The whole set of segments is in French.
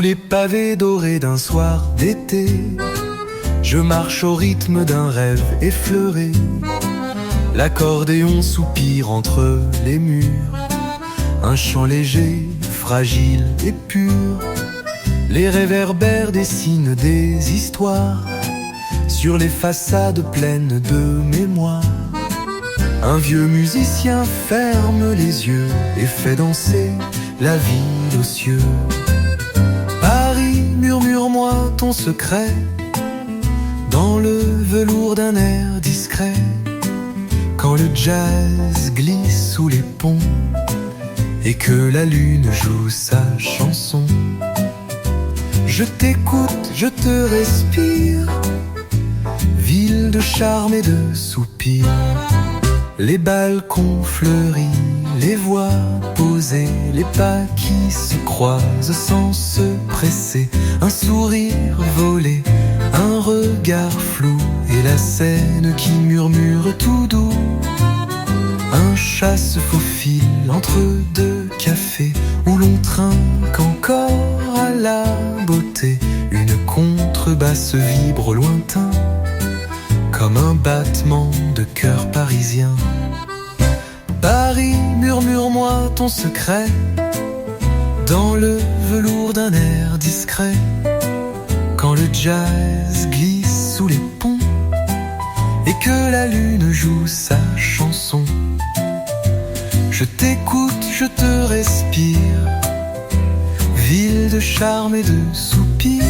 les pavés dorés d'un soir d'été, je marche au rythme d'un rêve effleuré. L'accordéon soupire entre les murs, un chant léger, fragile et pur. Les réverbères dessinent des histoires sur les façades pleines de mémoire. Un vieux musicien ferme les yeux et fait danser la ville aux cieux. Paris, murmure-moi ton secret dans le velours d'un air discret. Quand le jazz glisse sous les ponts et que la lune joue sa chanson, je t'écoute, je te respire, ville de charme et de soupirs. Les balcons fleuris, les voix posées, les pas qui se croisent sans se presser. Un sourire volé, un regard flou et la Seine qui murmure tout doux. Un chat se faufile entre deux cafés où l'on trinque encore à la beauté. Une contrebasse vibre au lointain comme un battement de cœur parisien. Paris, murmure-moi ton secret dans le velours d'un air discret. Quand le jazz glisse sous les ponts et que la lune joue sa chanson, je t'écoute, je te respire, ville de charme et de soupirs.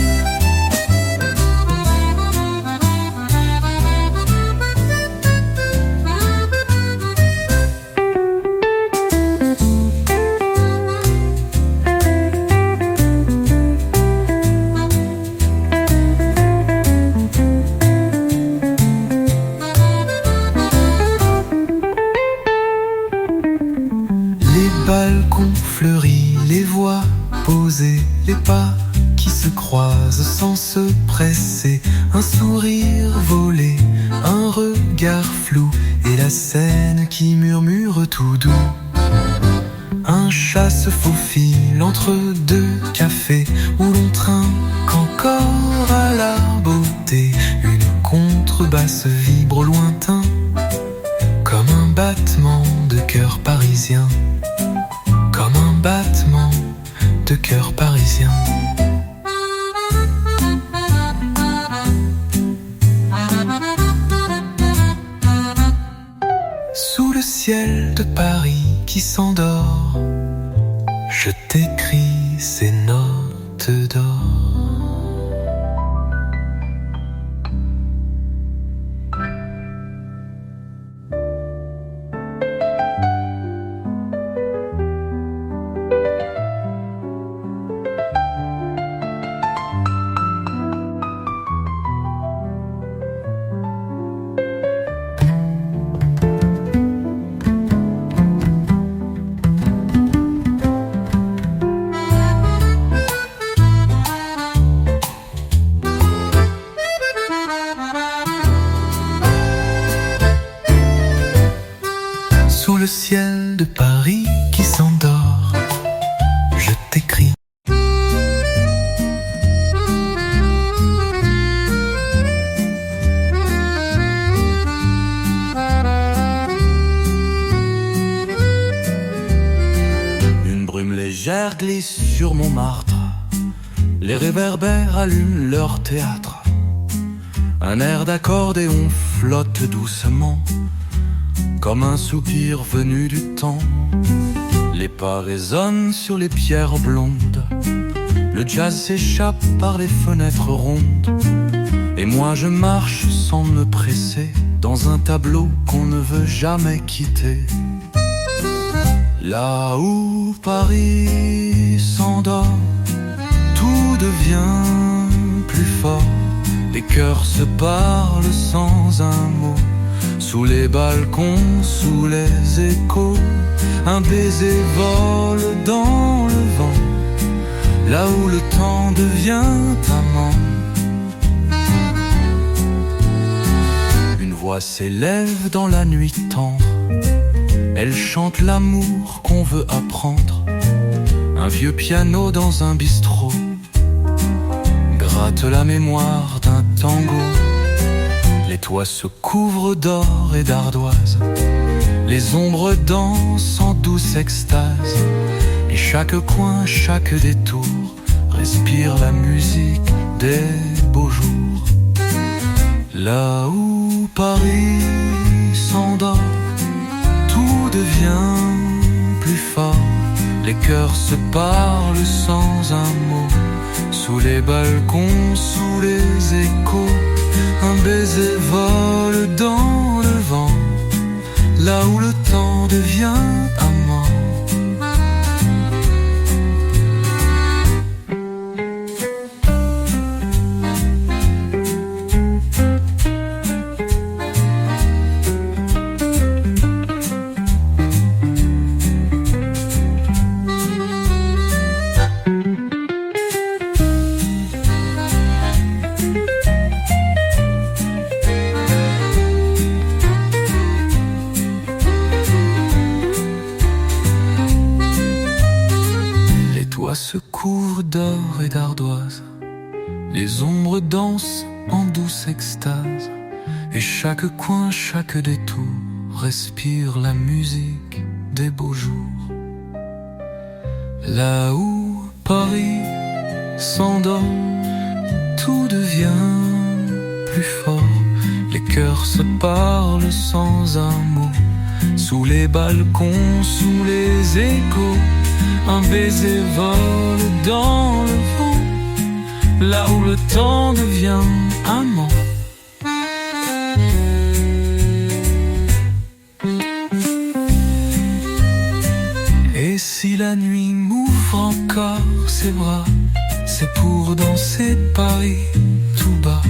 Balcons fleuris, les voix posées, les pas qui se croisent sans se presser. Un sourire volé, un regard flou et la Seine qui murmure tout doux. Un chat se faufile entre deux cafés où l'on trinque encore à la beauté. Une contrebasse vibre au lointain comme un battement de cœur parisien. Comme un battement de cœur parisien. Sous le ciel de Paris qui s'endort, je t'écris ces notes d'or. Sous le ciel de Paris qui s'endort, je t'écris. Une brume légère glisse sur Montmartre, les réverbères allument leur théâtre. Un air d'accordéon flotte doucement comme un soupir venu du temps. Les pas résonnent sur les pierres blondes, le jazz s'échappe par les fenêtres rondes. Et moi je marche sans me presser dans un tableau qu'on ne veut jamais quitter. Là où Paris s'endort, tout devient plus fort. Les cœurs se parlent sans un mot. Sous les balcons, sous les échos, un baiser vole dans le vent, là où le temps devient amant. Une voix s'élève dans la nuit tendre, elle chante l'amour qu'on veut apprendre. Un vieux piano dans un bistrot, gratte la mémoire d'un tango. Les toits se couvrent d'or et d'ardoise, les ombres dansent en douce extase, et chaque coin, chaque détour respire la musique des beaux jours. Là où Paris s'endort, tout devient plus fort. Les cœurs se parlent sans un mot, sous les balcons, sous les échos. Un baiser vole dans le vent, là où le temps devient amant. Se couvrent d'or et d'ardoise, les ombres dansent en douce extase, et chaque coin, chaque détour respire la musique des beaux jours. Là où Paris s'endort, tout devient plus fort. Les cœurs se parlent sans un mot, sous les balcons, sous les échos. Un baiser vole dans le vent, là où le temps devient amant. Et si la nuit m'ouvre encore ses bras, c'est pour danser Paris tout bas.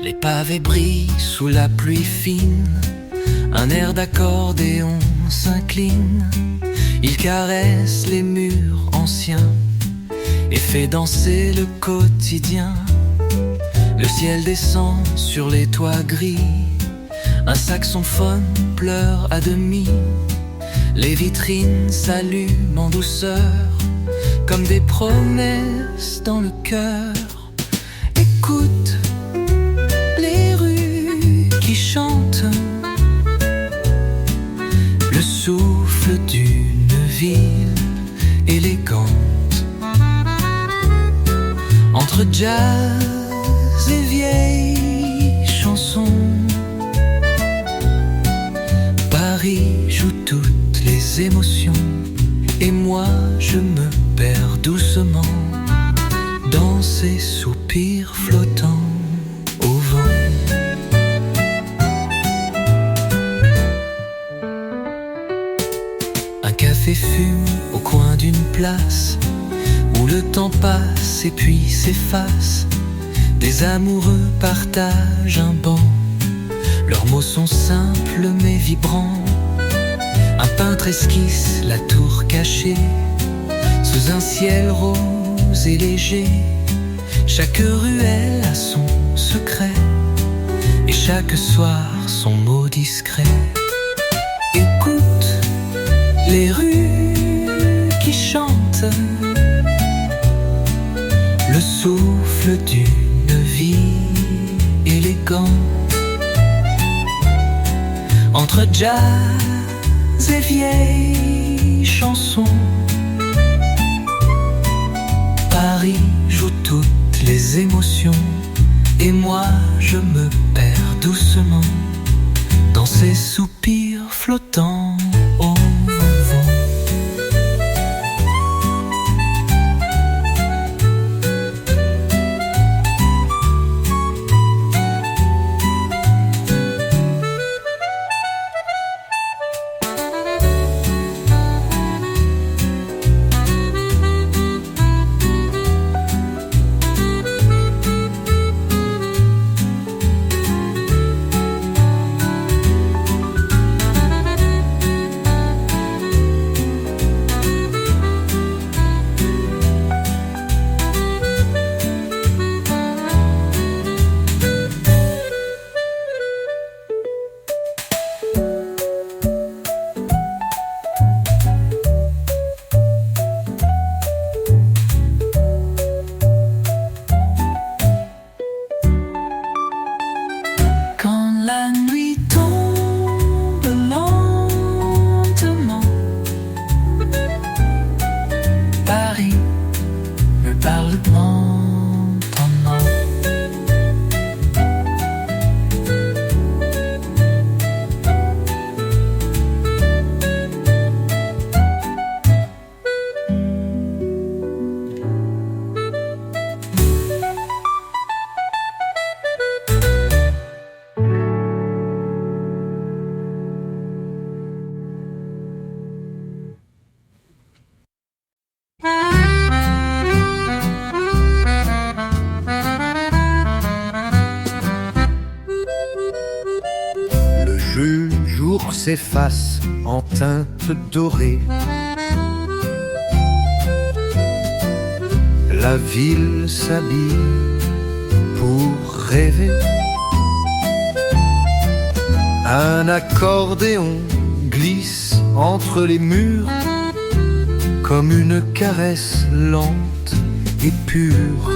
Les pavés brillent sous la pluie fine, un air d'accordéon s'incline. Il caresse les murs anciens et fait danser le quotidien. Le ciel descend sur les toits gris, un saxophone pleure à demi. Les vitrines s'allument en douceur, comme des promesses dans le cœur. Écoute les rues qui chantent, le souffle d'une ville élégante. Entre jazz et vieilles chansons, Paris joue toutes les émotions, et moi je me perds doucement dans ces soupirs flottants au vent. Un café fume au coin d'une place où le temps passe et puis s'efface. Des amoureux partagent un banc, leurs mots sont simples mais vibrants. Un peintre esquisse la tour cachée sous un ciel rose et léger. Chaque ruelle a son secret et chaque soir son mot discret. Écoute les rues qui chantent, le souffle d'une vie élégante. Entre jazz et vieilles chansons, Paris joue toutes les émotions, et moi je me perds doucement dans dans ses soupirs flottants au vent. Le jour s'efface en teinte dorée. La ville s'habille pour rêver. Un accordéon glisse entre les murs comme une caresse lente et pure.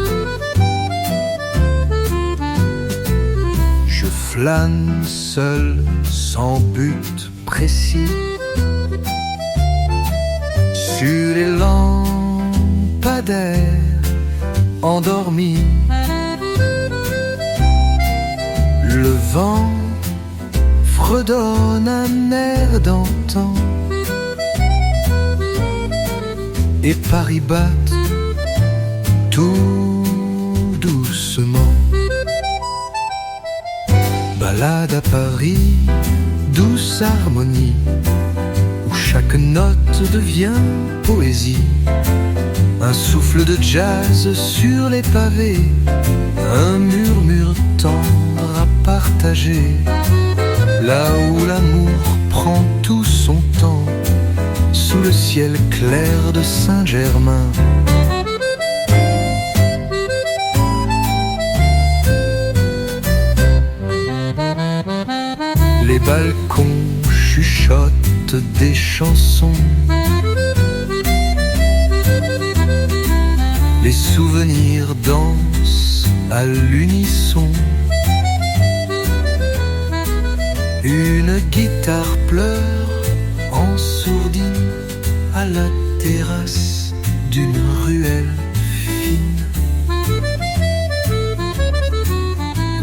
Je flâne seul, sans but précis, sur les lampadaires endormis. Le vent fredonne un air d'antan et Paris batte tout doucement. Balade à Paris, douce harmonie, où chaque note devient poésie. Un souffle de jazz sur les pavés, un murmure tendre à partager. Là où l'amour prend tout son temps, sous le ciel clair de Saint-Germain. Les balcons chuchotent des chansons. Les souvenirs dansent à l'unisson. Une guitare pleure en sourdine à la terrasse d'une ruelle fine.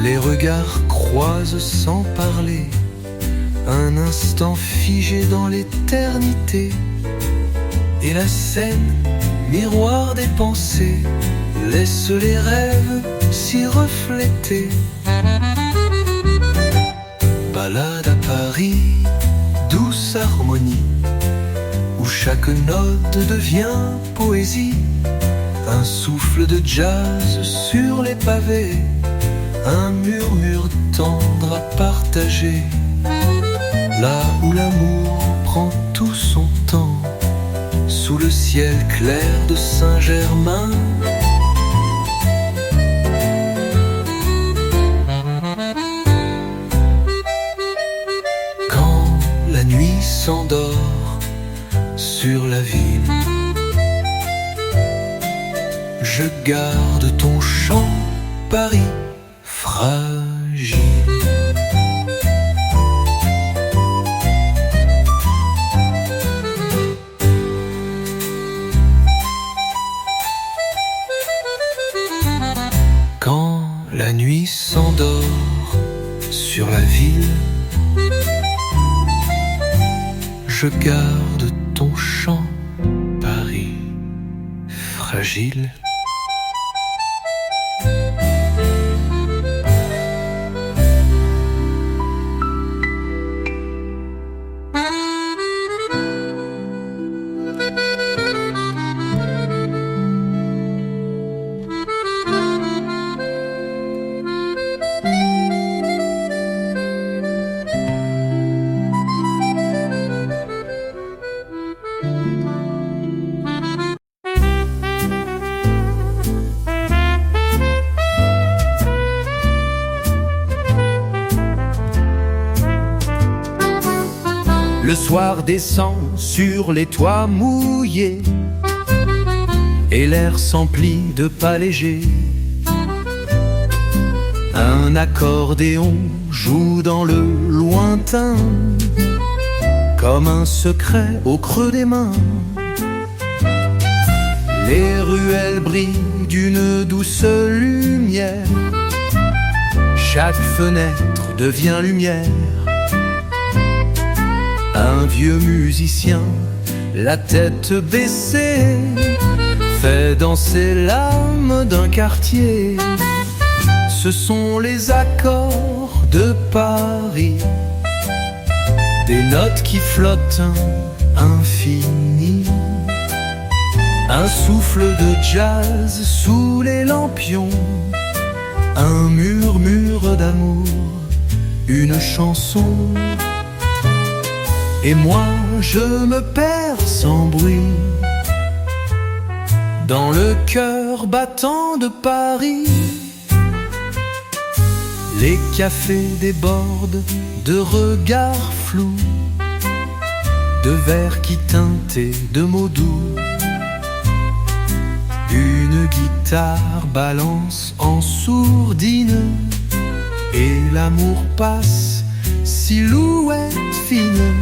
Les regards croisent sans parler, un instant figé dans l'éternité. Et la scène, miroir des pensées, laisse les rêves s'y refléter. Balade à Paris, douce harmonie, où chaque note devient poésie. Un souffle de jazz sur les pavés, un murmure tendre à partager. Là où l'amour prend tout son temps, sous le ciel clair de Saint-Germain. Quand la nuit s'endort sur la ville, je garde ton chant, Paris fragile. Quand la nuit s'endort sur la ville, je garde ton chant, Paris fragile. Le soir descend sur les toits mouillés et l'air s'emplit de pas légers. Un accordéon joue dans le lointain comme un secret au creux des mains. Les ruelles brillent d'une douce lumière, chaque fenêtre devient lumière. Un vieux musicien, la tête baissée, fait danser l'âme d'un quartier. Ce sont les accords de Paris, des notes qui flottent infinies. Un souffle de jazz sous les lampions, un murmure d'amour, une chanson. Et moi je me perds sans bruit dans le cœur battant de Paris. Les cafés débordent de regards flous, de verres qui teintaient de mots doux. Une guitare balance en sourdine et l'amour passe, silhouette fine.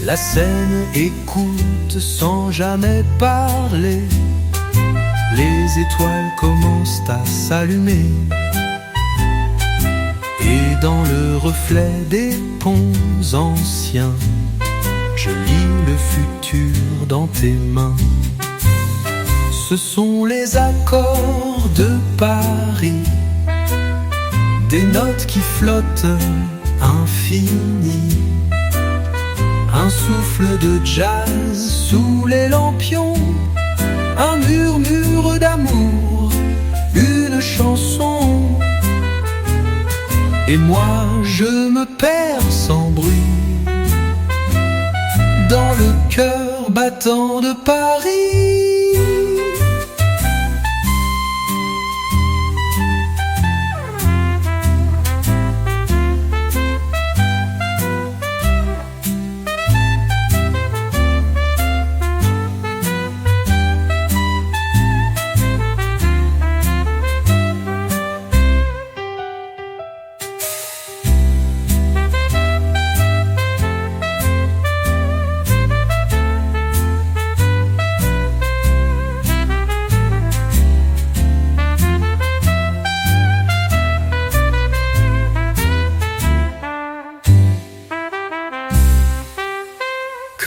La scène écoute sans jamais parler. Les étoiles commencent à s'allumer. Et dans le reflet des ponts anciens, je lis le futur dans tes mains. Ce sont les accords de Paris, des notes qui flottent infinies. Un souffle de jazz sous les lampions, un murmure d'amour, une chanson. Et moi je me perds sans bruit dans le cœur battant de Paris.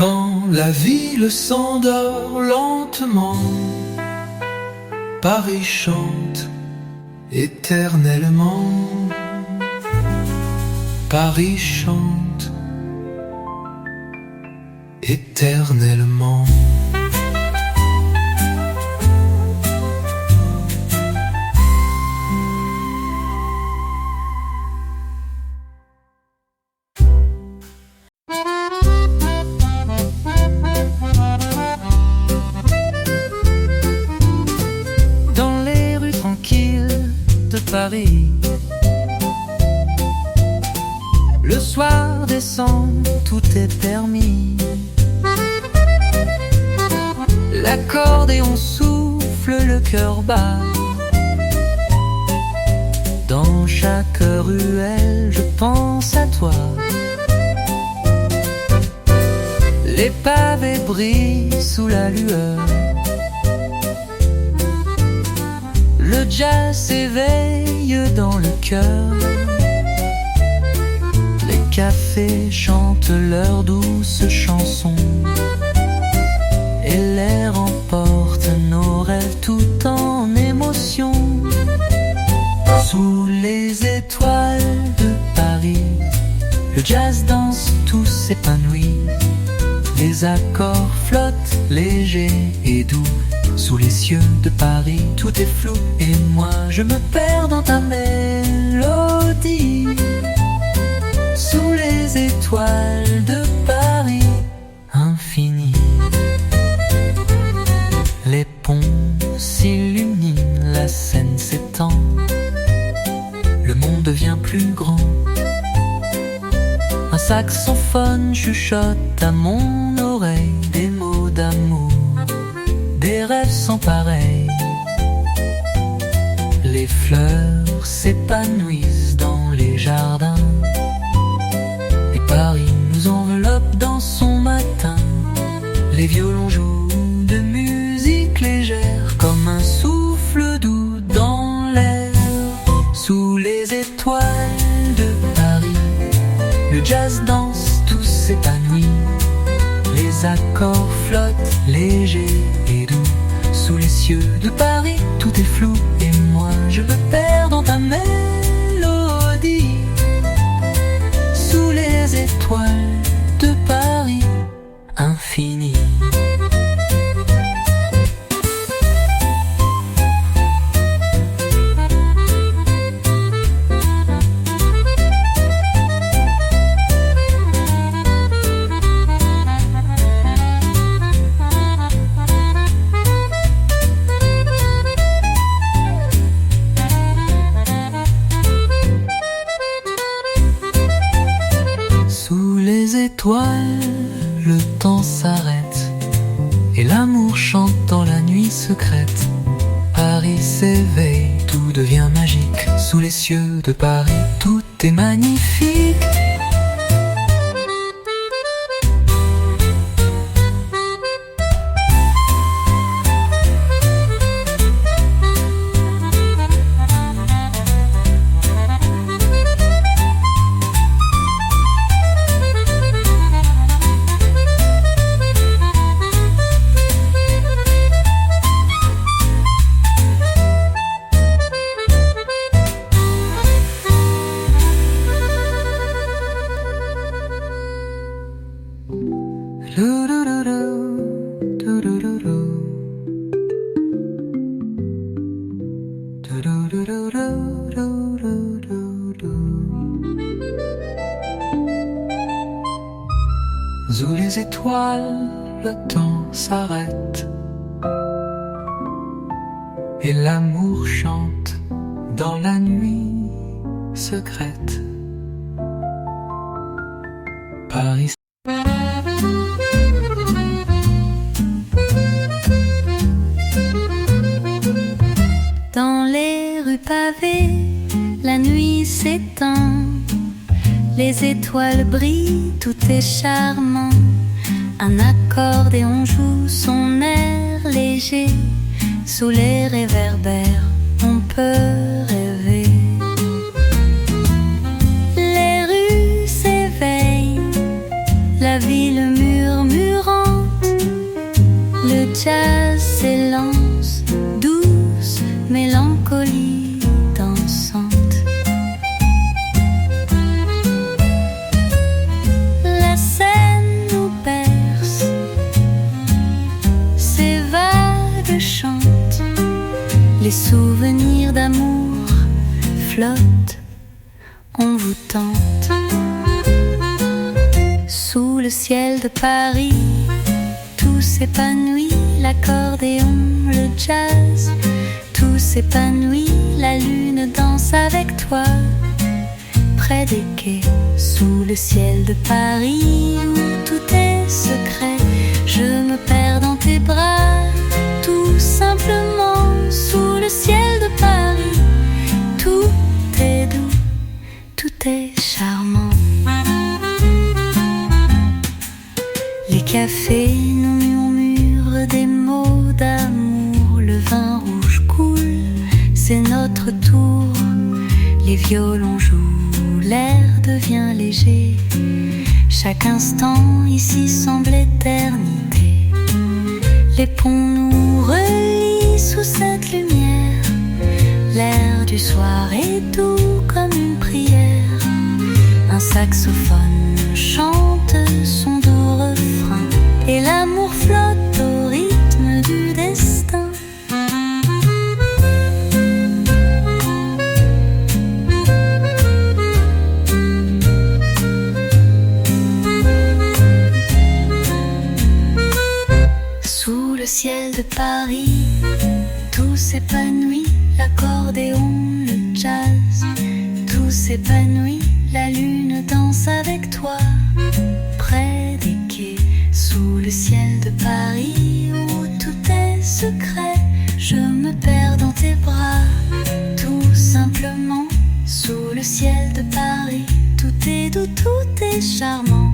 Quand la ville s'endort lentement, Paris chante éternellement. Paris chante éternellement. Paris. Le soir descend, tout est permis. L'accordéon souffle, le cœur bat. Dans chaque ruelle, je pense à toi. Les pavés brillent sous la lueur. Le jazz s'éveille dans le cœur. Les cafés chantent leurs douces chansons, et l'air emporte nos rêves tout en émotion. Sous les étoiles de Paris, le jazz danse, tout s'épanouit. Les accords flottent légers et doux. Sous les cieux de Paris, tout est flou, et moi je me perds dans ta mélodie. Sous les étoiles de Paris infini, les ponts s'illuminent, la Seine s'étend, le monde devient plus grand. Un saxophone chuchote à mon oreille des mots d'amour, des rêves sans pareil. Les fleurs s'épanouissent dans les jardins, et Paris nous enveloppe dans son matin. Les violons jouent de musique légère, comme un souffle doux dans l'air. Sous les étoiles de Paris, le jazz danse, tout s'épanouit. Les accords flottent légers et doux. Sous les cieux de Paris, tout est flou, et moi je me perds dans ta mélodie. Sous les étoiles de Paris infini. Le temps s'arrête, et l'amour chante dans la nuit secrète. Paris s'éveille, tout devient magique. Sous les cieux de Paris, tout est magnifique. Sous les étoiles, le temps s'arrête, et l'amour chante dans la nuit secrète. Paris. Dans les rues pavées, la nuit s'étend, les étoiles brillent, tout est charmant. Un accordéon joue son air léger, sous les réverbères on peut rêver. Les rues s'éveillent, la ville murmurante, le jazz s'élance, douce mélancolie dansante. La Seine nous berce, ses vagues chantent, les souvenirs d'amour flottent, on vous tente. Sous le ciel de Paris, tout s'épanouit, l'accordéon, le jazz, tout s'épanouit, la lune danse avec toi. Près des quais, sous le ciel de Paris, où tout est secret, je me perds dans tes bras, tout simplement. Sous le ciel de Paris, tout est doux, tout est charmant. Les cafés nous murmurent des mots d'amour, le vin rouge coule, c'est notre tour. Les violons jouent l'air devient léger. Chaque instant ici semble éternité. Les ponts nous relient sous cette lumière. L'air du soir est doux comme une prière. Un saxophone chante son doux refrain et l'amour flotte au rythme du destin. Sous le ciel de Paris, tout s'épanouit, l'accordéon, le jazz, tout s'épanouit, la lune danse avec toi. Près des quais, sous le ciel de Paris, où tout est secret, je me perds dans tes bras. Tout simplement, sous le ciel de Paris, tout est doux, tout est charmant.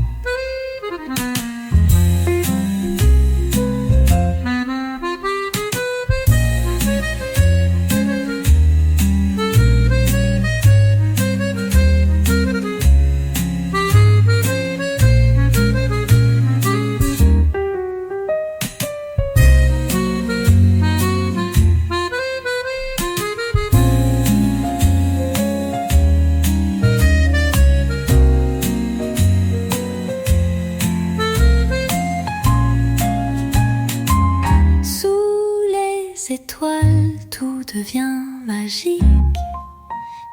Étoiles, tout devient magique.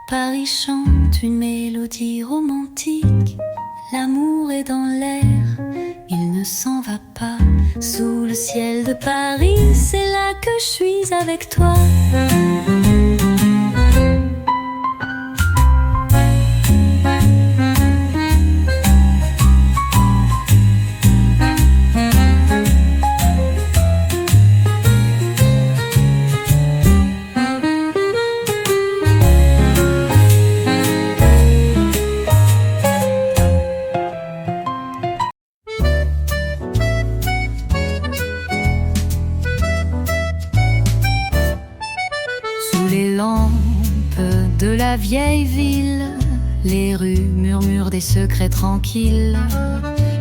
Paris chante une mélodie romantique. L'amour est dans l'air, il ne s'en va pas. Sous le ciel de Paris, c'est là que je suis avec toi. Les lampes de la vieille ville, les rues murmurent des secrets tranquilles.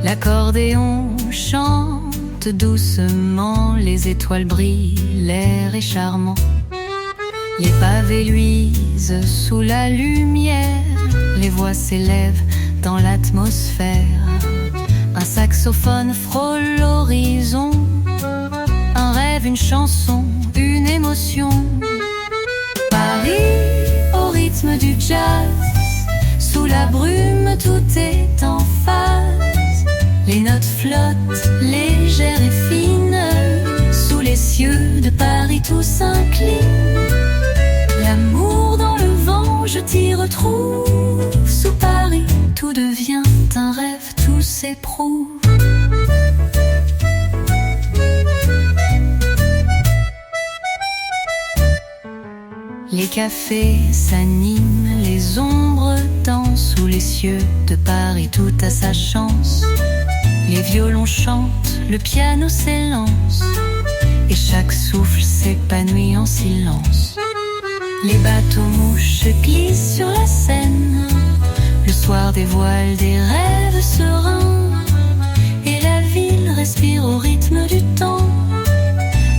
L'accordéon chante doucement, les étoiles brillent, l'air est charmant. Les pavés luisent sous la lumière, les voix s'élèvent dans l'atmosphère. Un saxophone frôle l'horizon, un rêve, une chanson, une émotion. Paris au rythme du jazz, sous la brume tout est en phase. Les notes flottent, légères et fines, sous les cieux de Paris tout s'incline. L'amour dans le vent, je t'y retrouve. Sous Paris, tout devient un rêve, tout s'éprouve. Les cafés s'animent, les ombres dansent. Sous les cieux de Paris, tout a sa chance. Les violons chantent, le piano s'élance, et chaque souffle s'épanouit en silence. Les bateaux-mouches glissent sur la Seine, le soir dévoile des rêves sereins, et la ville respire au rythme du temps.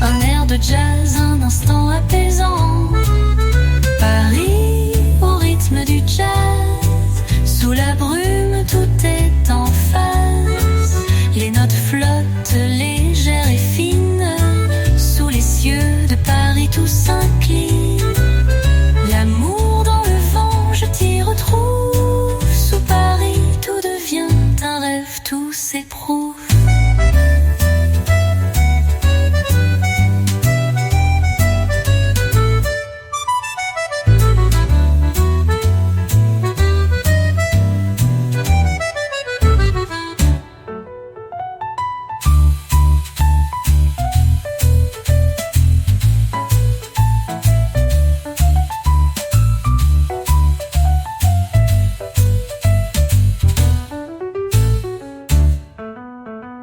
Un air de jazz, un instant apaisant. Paris au rythme du jazz, sous la brume tout est en phase. Les notes flottent, légères et fines, sous les cieux de Paris tout s'incline. L'amour dans le vent, je t'y retrouve. Sous Paris tout devient un rêve, tout s'éprouve.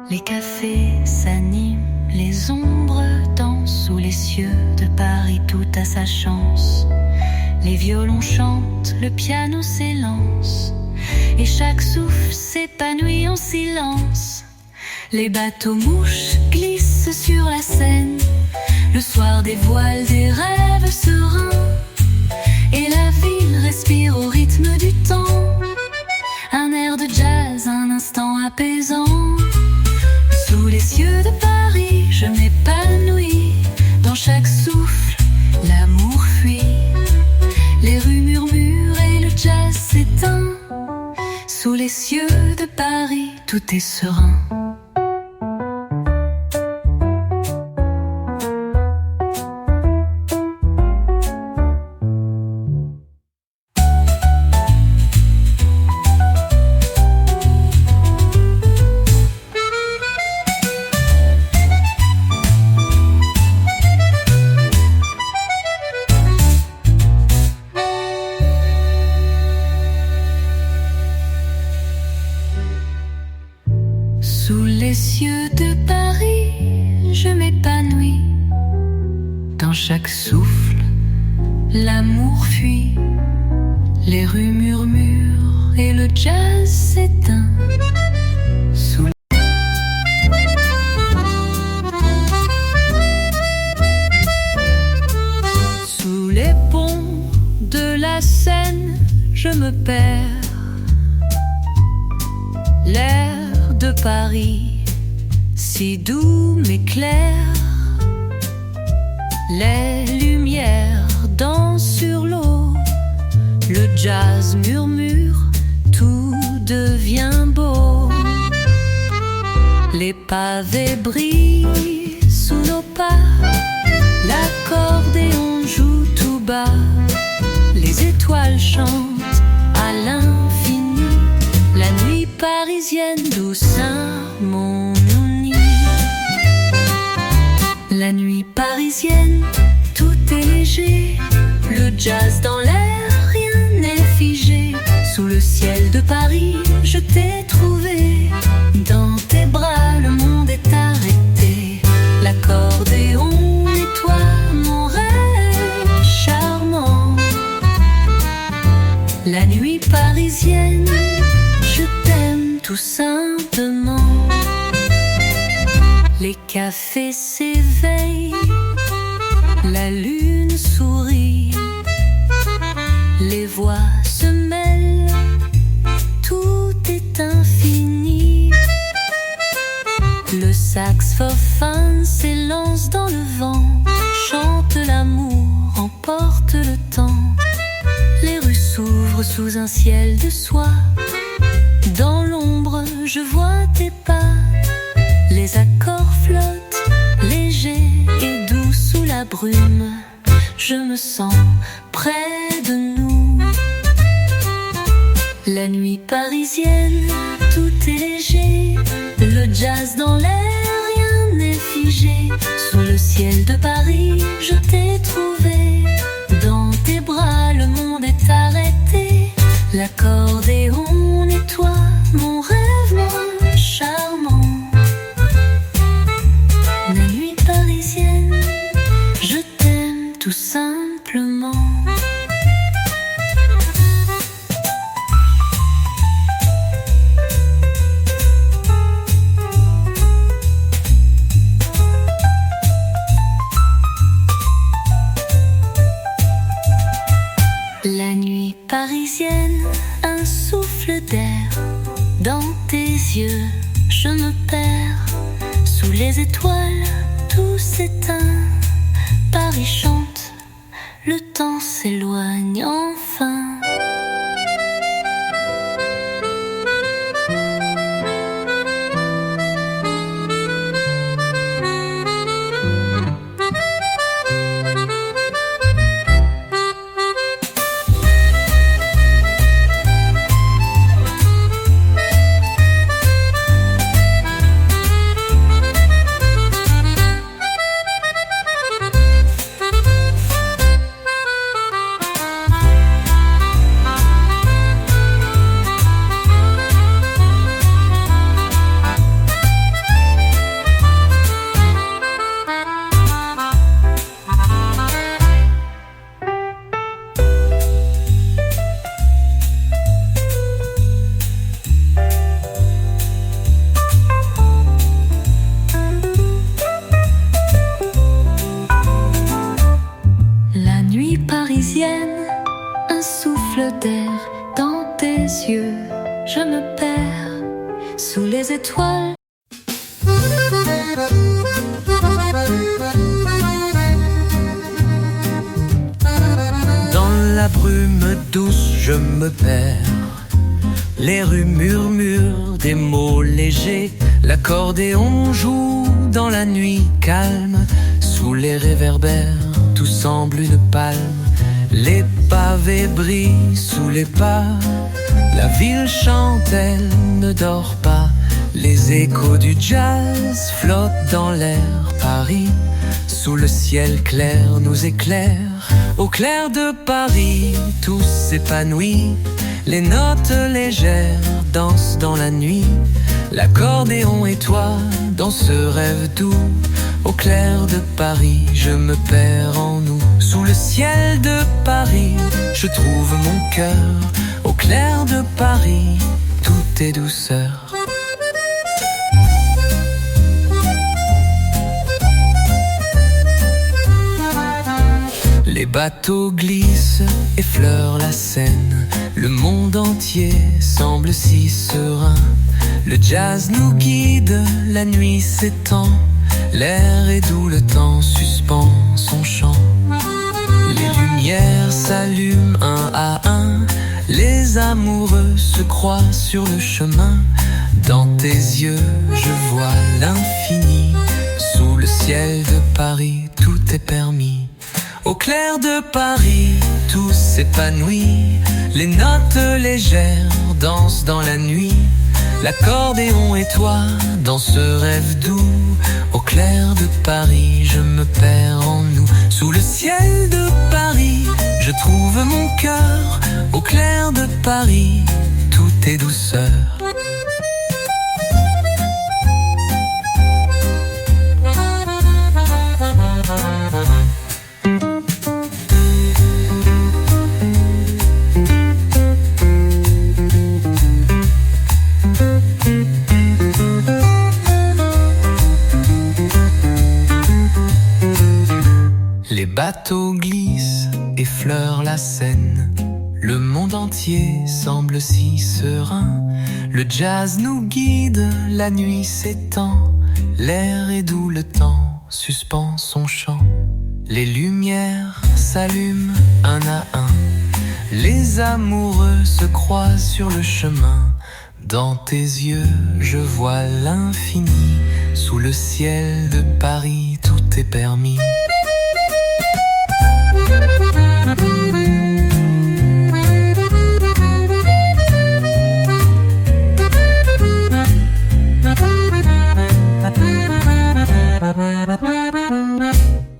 Les cafés s'animent, les ombres dansent. Sous les cieux de Paris, tout a sa chance. Les violons chantent, le piano s'élance, et chaque souffle s'épanouit en silence. Les bateaux mouches glissent sur la Seine, le soir dévoile des rêves sereins, et la ville respire au rythme du temps. Un air de jazz, un instant apaisant. Sous les cieux de Paris, je m'épanouis. Dans chaque souffle, l'amour fuit. Les rues murmurent et le jazz s'éteint. Sous les cieux de Paris, tout est serein. Sous les cieux de Paris, je m'épanouis. Dans chaque souffle, l'amour fuit. Les rues murmurent et le jazz s'éteint. Sous les ponts de la Seine, je me perds. L'air de Paris, si doux m'éclaire. Les lumières dansent sur l'eau. Le jazz murmure, tout devient beau. Les pavés brillent sous nos pas. L'accordéon joue tout bas. Les étoiles chantent à l'infini. La nuit parisienne, douce harmonie. La nuit parisienne, tout est léger. Le jazz dans l'air, rien n'est figé. Sous le ciel de Paris, je t'ai trouvé. Dans tes bras, le monde est arrêté. L'accordéon et toi, mon rêve charmant. La nuit parisienne, je t'aime tout simplement. Les cafés s'éveillent, la lune sourit, les voix se mêlent, tout est infini. Le saxophone s'élance dans le vent, chante l'amour, emporte le temps. Les rues s'ouvrent sous un ciel de soie. Dans l'ombre, je vois tes pas. Les accords flottent, légers et doux sous la brume. Je me sens près de nous. La nuit parisienne, tout est léger. Le jazz dans l'air, rien n'est figé. Sous le ciel de Paris, je t'ai trouvé. Dans tes bras, le monde est arrêté. L'accordéon et toi, mon rêve, moi, charmant. La nuit parisienne, je t'aime tout simplement. La nuit parisienne, un souffle d'air. Dans tes yeux, je me perds. Sous les étoiles, tout s'éteint. Paris chante, le temps s'éloigne enfin. perds sous les étoiles. Dans la brume douce je me perds, les rues murmurent des mots légers, l'accordéon joue dans la nuit calme, sous les réverbères tout semble une palme, les pavés brillent sous les pas, la ville chante, elle ne dort pas, les échos du jazz flottent dans l'air, Paris sous le ciel clair nous éclaire, au clair de Paris tout s'épanouit, les notes légères dansent dans la nuit, l'accordéon et toi dans ce rêve doux, au clair de Paris je me perds en nous, sous le ciel de Paris je trouve mon cœur, au clair de Paris tout est douceur. Les bateaux glissent, effleurent la Seine, le monde entier semble si serein. Le jazz nous guide, la nuit s'étend, l'air est doux, le temps suspend son chant. Les lumières s'allument un à un, les amoureux se croisent sur le chemin. Dans tes yeux, je vois l'infini, sous le ciel de Paris, tout est permis. Au clair de Paris, tout s'épanouit, les notes légères dansent dans la nuit, l'accordéon et toi dans ce rêve doux, au clair de Paris, je me perds en nous, sous le ciel de Paris, je trouve mon cœur, au clair de Paris, tout est douceur. Les bateaux glissent, effleurent la Seine, le monde entier semble si serein. Le jazz nous guide, la nuit s'étend, l'air est doux, le temps suspend son chant. Les lumières s'allument un à un, les amoureux se croisent sur le chemin. Dans tes yeux, je vois l'infini, sous le ciel de Paris, tout est permis.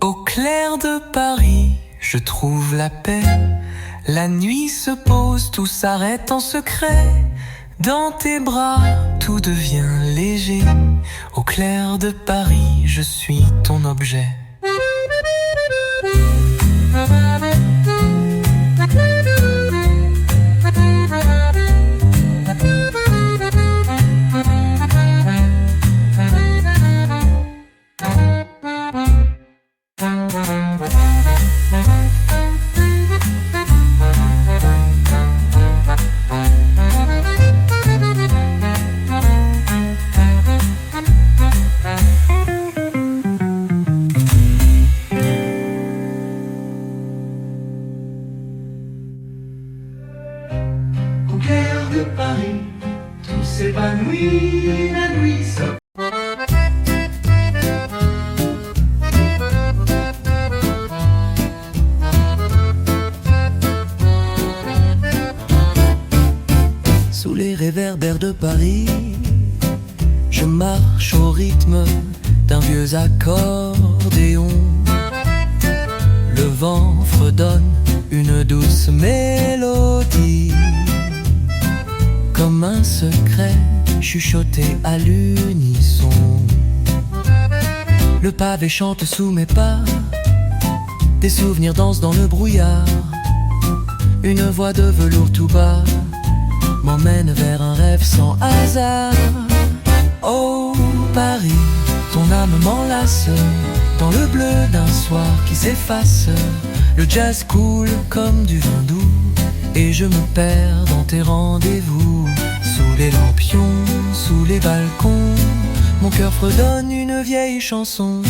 Au clair de Paris, je trouve la paix. La nuit se pose, tout s'arrête en secret. Dans tes bras, tout devient léger. Au clair de Paris, je suis ton objet. De Paris, tout s'épanouit, la nuit se... Sous les réverbères de Paris, je marche au rythme d'un vieux accordéon. Le vent fredonne une douce mélodie, comme un secret chuchoté à l'unisson. Le pavé chante sous mes pas, des souvenirs dansent dans le brouillard. Une voix de velours tout bas m'emmène vers un rêve sans hasard. Oh Paris, ton âme m'enlace dans le bleu d'un soir qui s'efface. Le jazz coule comme du vin doux et je me perds dans tes rendez-vous. Sous les lampions, sous les balcons, mon cœur fredonne une vieille chanson.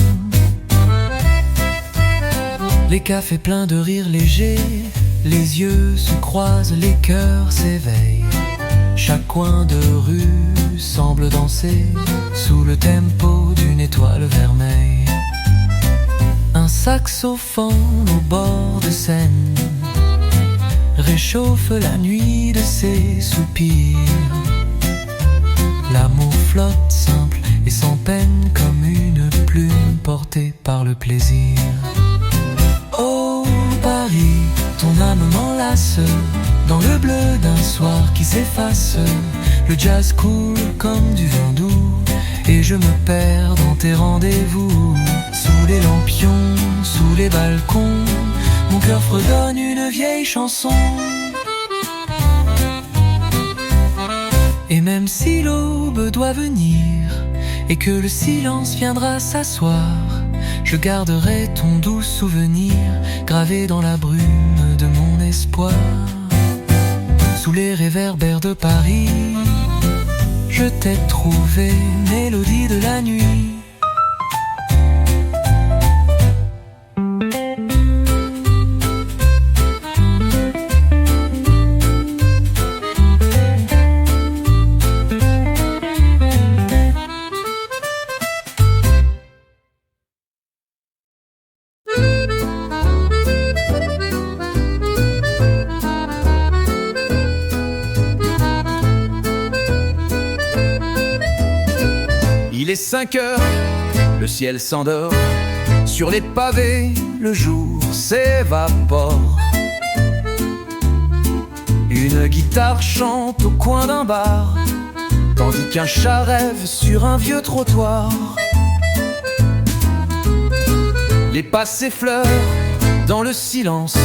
Les cafés pleins de rires légers, les yeux se croisent, les cœurs s'éveillent. Chaque coin de rue semble danser sous le tempo d'une étoile vermeille. Un saxophone au bord de Seine réchauffe la nuit de ses soupirs. L'amour flotte simple et sans peine comme une plume portée par le plaisir. Oh Paris, ton âme m'enlace dans le bleu d'un soir qui s'efface. Le jazz coule comme du vent doux et je me perds dans tes rendez-vous. Sous les lampions, sous les balcons, mon cœur fredonne une vieille chanson. Et même si l'aube doit venir et que le silence viendra s'asseoir, je garderai ton doux souvenir gravé dans la brume de mon espoir. Sous les réverbères de Paris, je t'ai trouvé, mélodie de la nuit. Il est 5 heures, le ciel s'endort. Sur les pavés, le jour s'évapore. Une guitare chante au coin d'un bar, tandis qu'un chat rêve sur un vieux trottoir. Les pas s'effleurent dans le silence,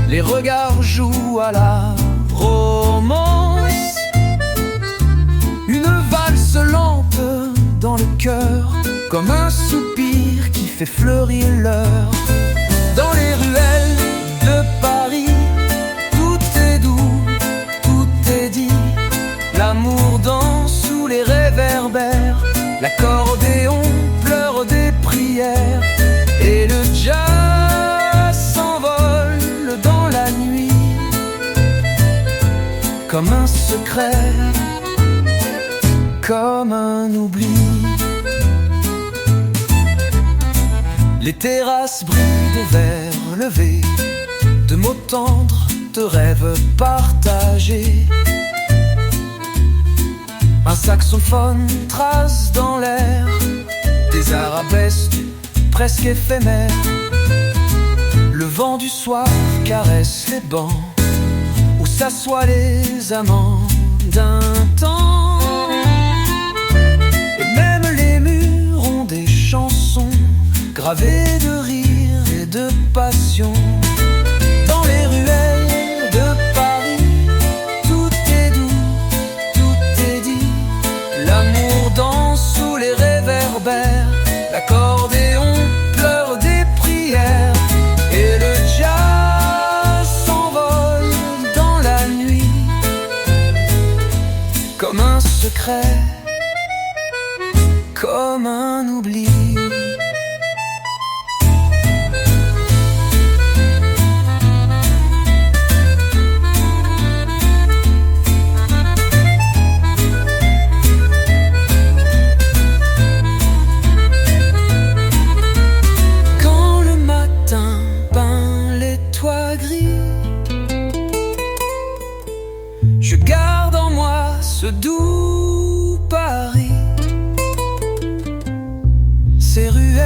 les regards jouent à la romance. Une valse lente dans le cœur, comme un soupir qui fait fleurir l'heure. Dans les ruelles de Paris, tout est doux, tout est dit. L'amour danse sous les réverbères, l'accordéon pleure des prières, et le jazz s'envole dans la nuit, comme un secret, comme un oubli. Les terrasses brillent de verre levé, de mots tendres, de rêves partagés. Un saxophone trace dans l'air des arabesques presque éphémères. Le vent du soir caresse les bancs où s'assoient les amants d'un temps. Et même les murs ont des chansons gravées de rire et de passion. Dans les ruelles de Paris, tout est doux, tout est dit. L'amour danse sous les réverbères, l'accordéon pleure des prières, et le jazz s'envole dans la nuit, comme un secret, comme un oubli. Je garde en moi ce doux Paris, ces ruelles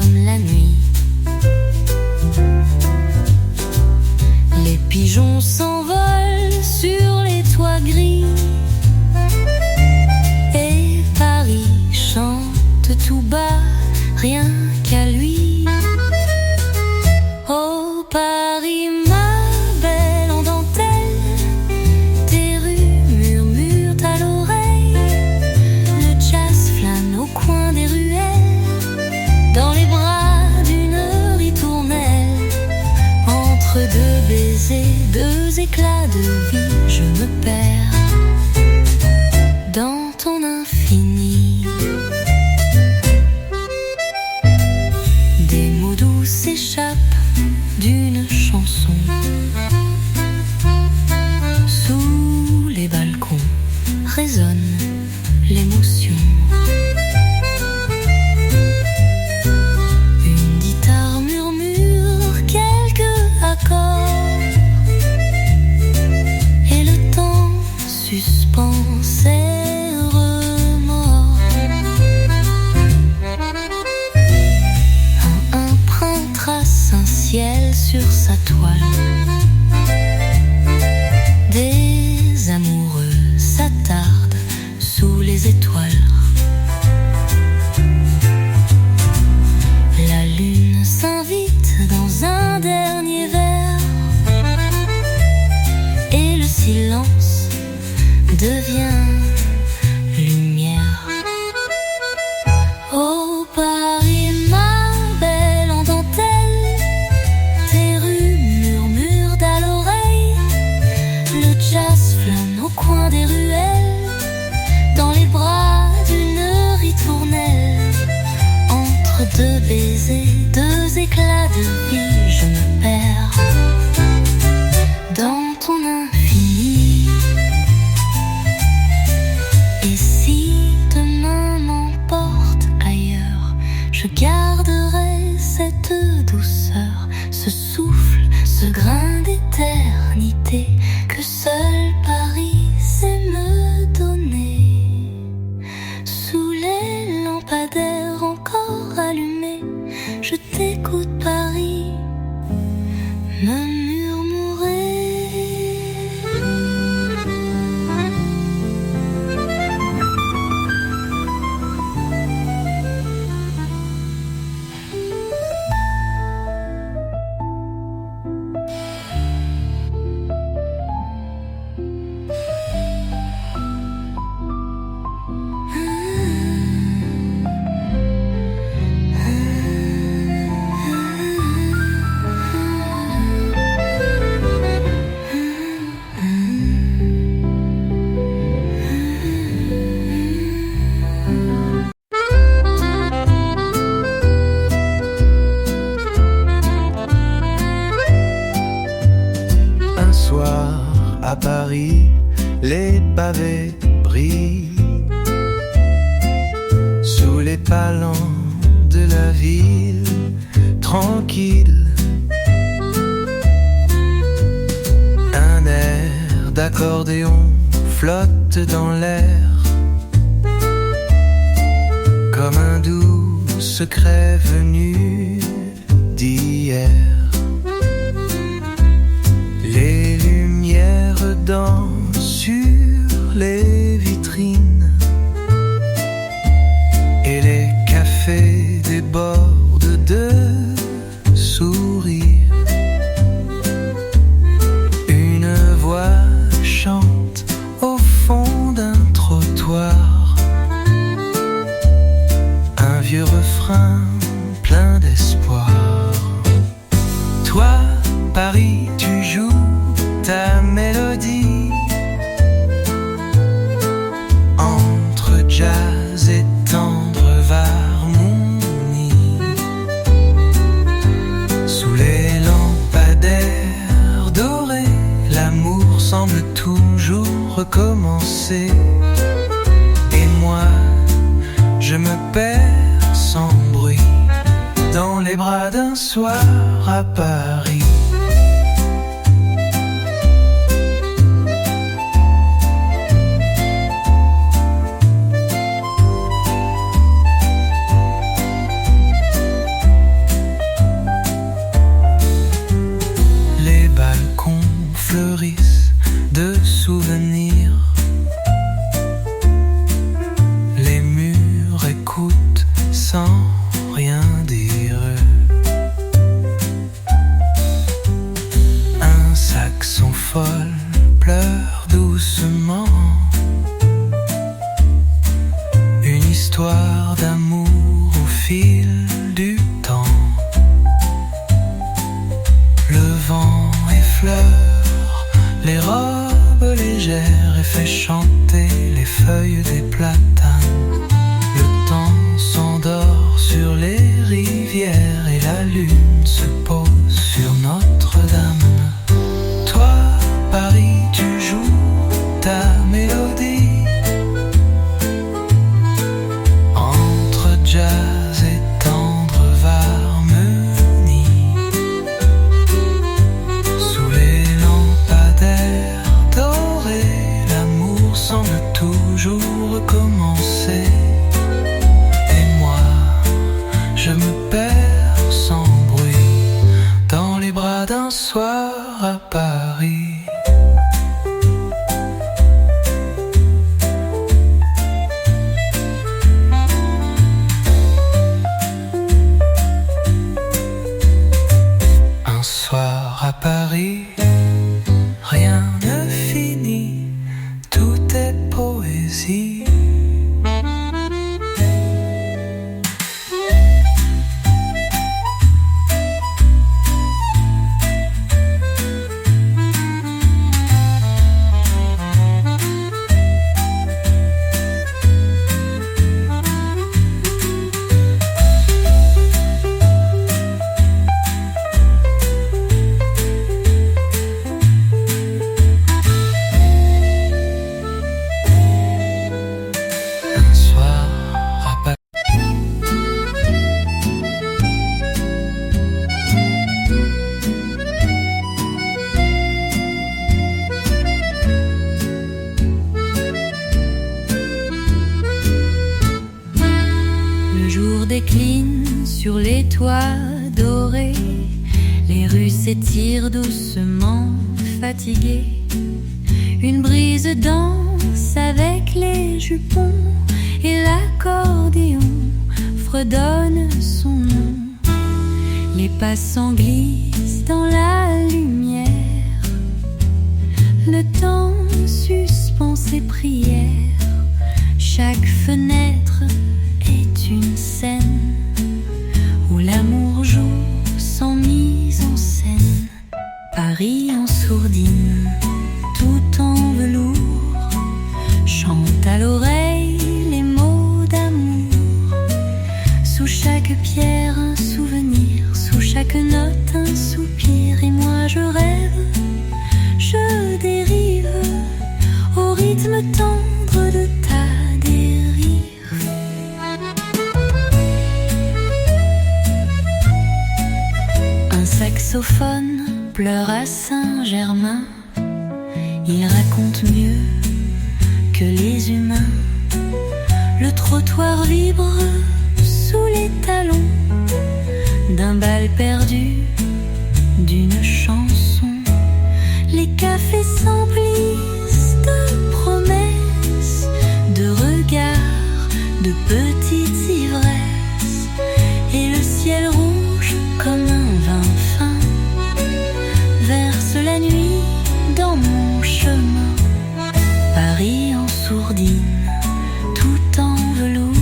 comme la nuit. Les pigeons s'envolent sur les toits gris et Paris chante tout bas, rien qu'à lui. Oh Paris, ma belle en dentelle, tes rues murmurent à l'oreille, le jazz flâne au coin des ruelles, dans les bras d'une ritournelle. Entre deux baisers, deux éclats de vie, je me perds dans ton infini. Des mots doux s'échappent d'une chanson. Sous les balcons résonne l'émotion. Une guitare murmure quelques accords et le temps suspend ses remords. Un emprunt trace un ciel sur sa toile. Des amoureux s'attardent sous les étoiles. La lune s'invite dans un dernier verre et le silence devient lumière. Oh Paris, ma belle en dentelle, tes rues murmurent à l'oreille, le jazz flâne au coin des ruelles, dans les bras d'une ritournelle. Entre deux baisers, deux éclats de vie, je me perds dans ton infini. Et si demain m'emporte ailleurs, je garderai cette douceur, ce souffle, ce grain d'éternité que seul Paris sait me donner. Sous les lampadaires encore allumés, je t'écoute Paris me murmurer. Un soir à Paris, les pavés brillent sous les palans de la ville tranquille. Un air d'accordéon flotte dans l'air comme un doux secret venu d'hier. Les lumières dansent sur les vitrines et les cafés débordent de sourires. Une voix chante au fond d'un trottoir, un vieux refrain plein d'espoir. Toi, Paris, tu joues ta mélodie entre jazz et tendre harmonie. Sous les lampadaires dorés, l'amour semble toujours recommencer. Et moi, je me perds sans bruit dans les bras d'un soir à Paris. fait chanter les feuilles des platanes. Le temps s'endort sur les rivières et la lune se pose sur Notre-Dame. Toi, Paris, tu joues ta mélodie entre jazz et tendre harmonie. Sous les lampadaires dorés, l'amour semble toujours recommencer. Et moi, je me perds sans bruit dans les bras d'un soir à Paris. Un soir à Paris, rien ne finit, tout est poésie. Un soir à Paris. Le jour décline sur les toits dorés, les rues s'étirent doucement fatiguées. Une brise danse avec les jupons et l'accordéon fredonne son nom. Les passants glissent dans la lumière, le temps suspend ses prières. Chaque fenêtre est une scène où l'amour joue sans mise en scène. Paris en sourdine, tout en velours, chante à l'oreille les mots d'amour. Sous chaque pierre un souvenir, sous chaque note un soupir. Et moi je rêve, je dérive au rythme tendre de ta dérive. Un saxophone pleure à Saint-Germain, il raconte mieux que les humains. Le trottoir vibre sous les talons d'un bal perdu, d'une chanson. Les cafés s'emplissent de promesses, de regards, de petites ivresses. Et le ciel rouge comme un vin fin verse la nuit dans mon chemin. Paris en sourdine, tout en velours,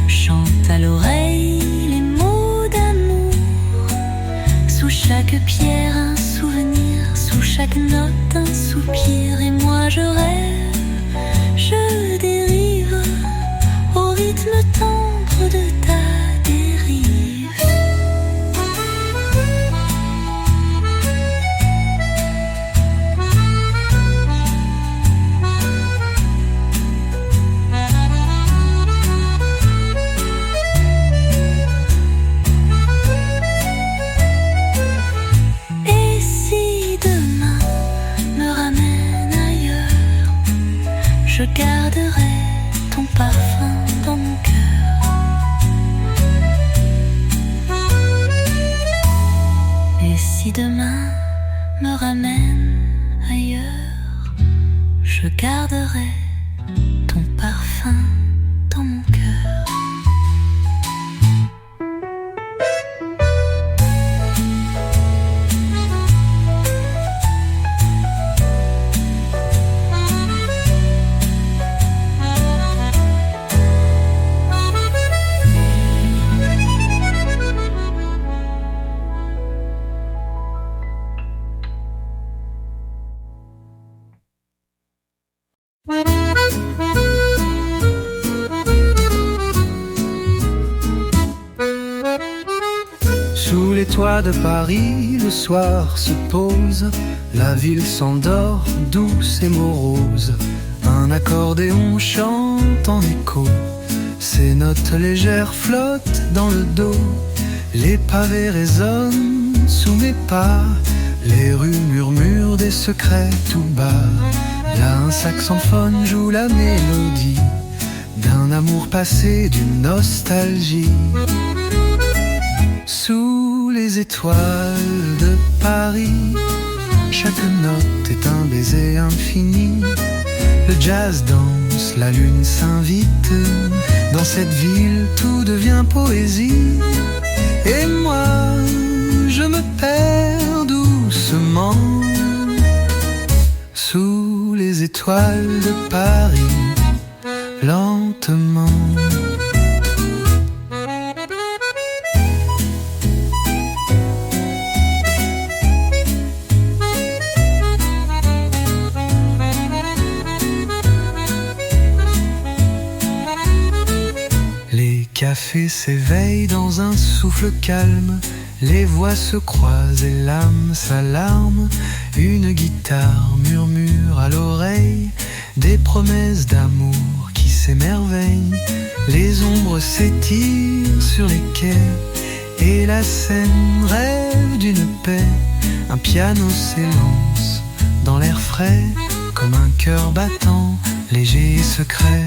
chante à l'oreille les mots d'amour. Sous chaque pierre un souvenir, sous chaque note un soupir. Et moi je rêve, je dérive au rythme tendre de ta dérive. Et si demain me ramène ailleurs, je garderai ton parfum dans mon cœur. Et si demain me ramène ailleurs, je garderai ton parfum dans mon cœur. Sous les toits de Paris, le soir se pose, la ville s'endort, douce et morose. Un accordéon chante en écho, ses notes légères flottent dans le dos. Les pavés résonnent sous mes pas, les rues murmurent des secrets tout bas. Là un saxophone joue la mélodie d'un amour passé, d'une nostalgie. Sous les étoiles de Paris, chaque note est un baiser infini. Le jazz danse, la lune s'invite. Dans cette ville, tout devient poésie. Et moi, je me perds doucement sous les étoiles de Paris, lentement. Les cafés s'éveillent dans un souffle calme, les voix se croisent et l'âme s'alarme. Une guitare murmure à l'oreille des promesses d'amour qui s'émerveillent. Les ombres s'étirent sur les quais et la scène rêve d'une paix. Un piano s'élance dans l'air frais comme un cœur battant, léger et secret.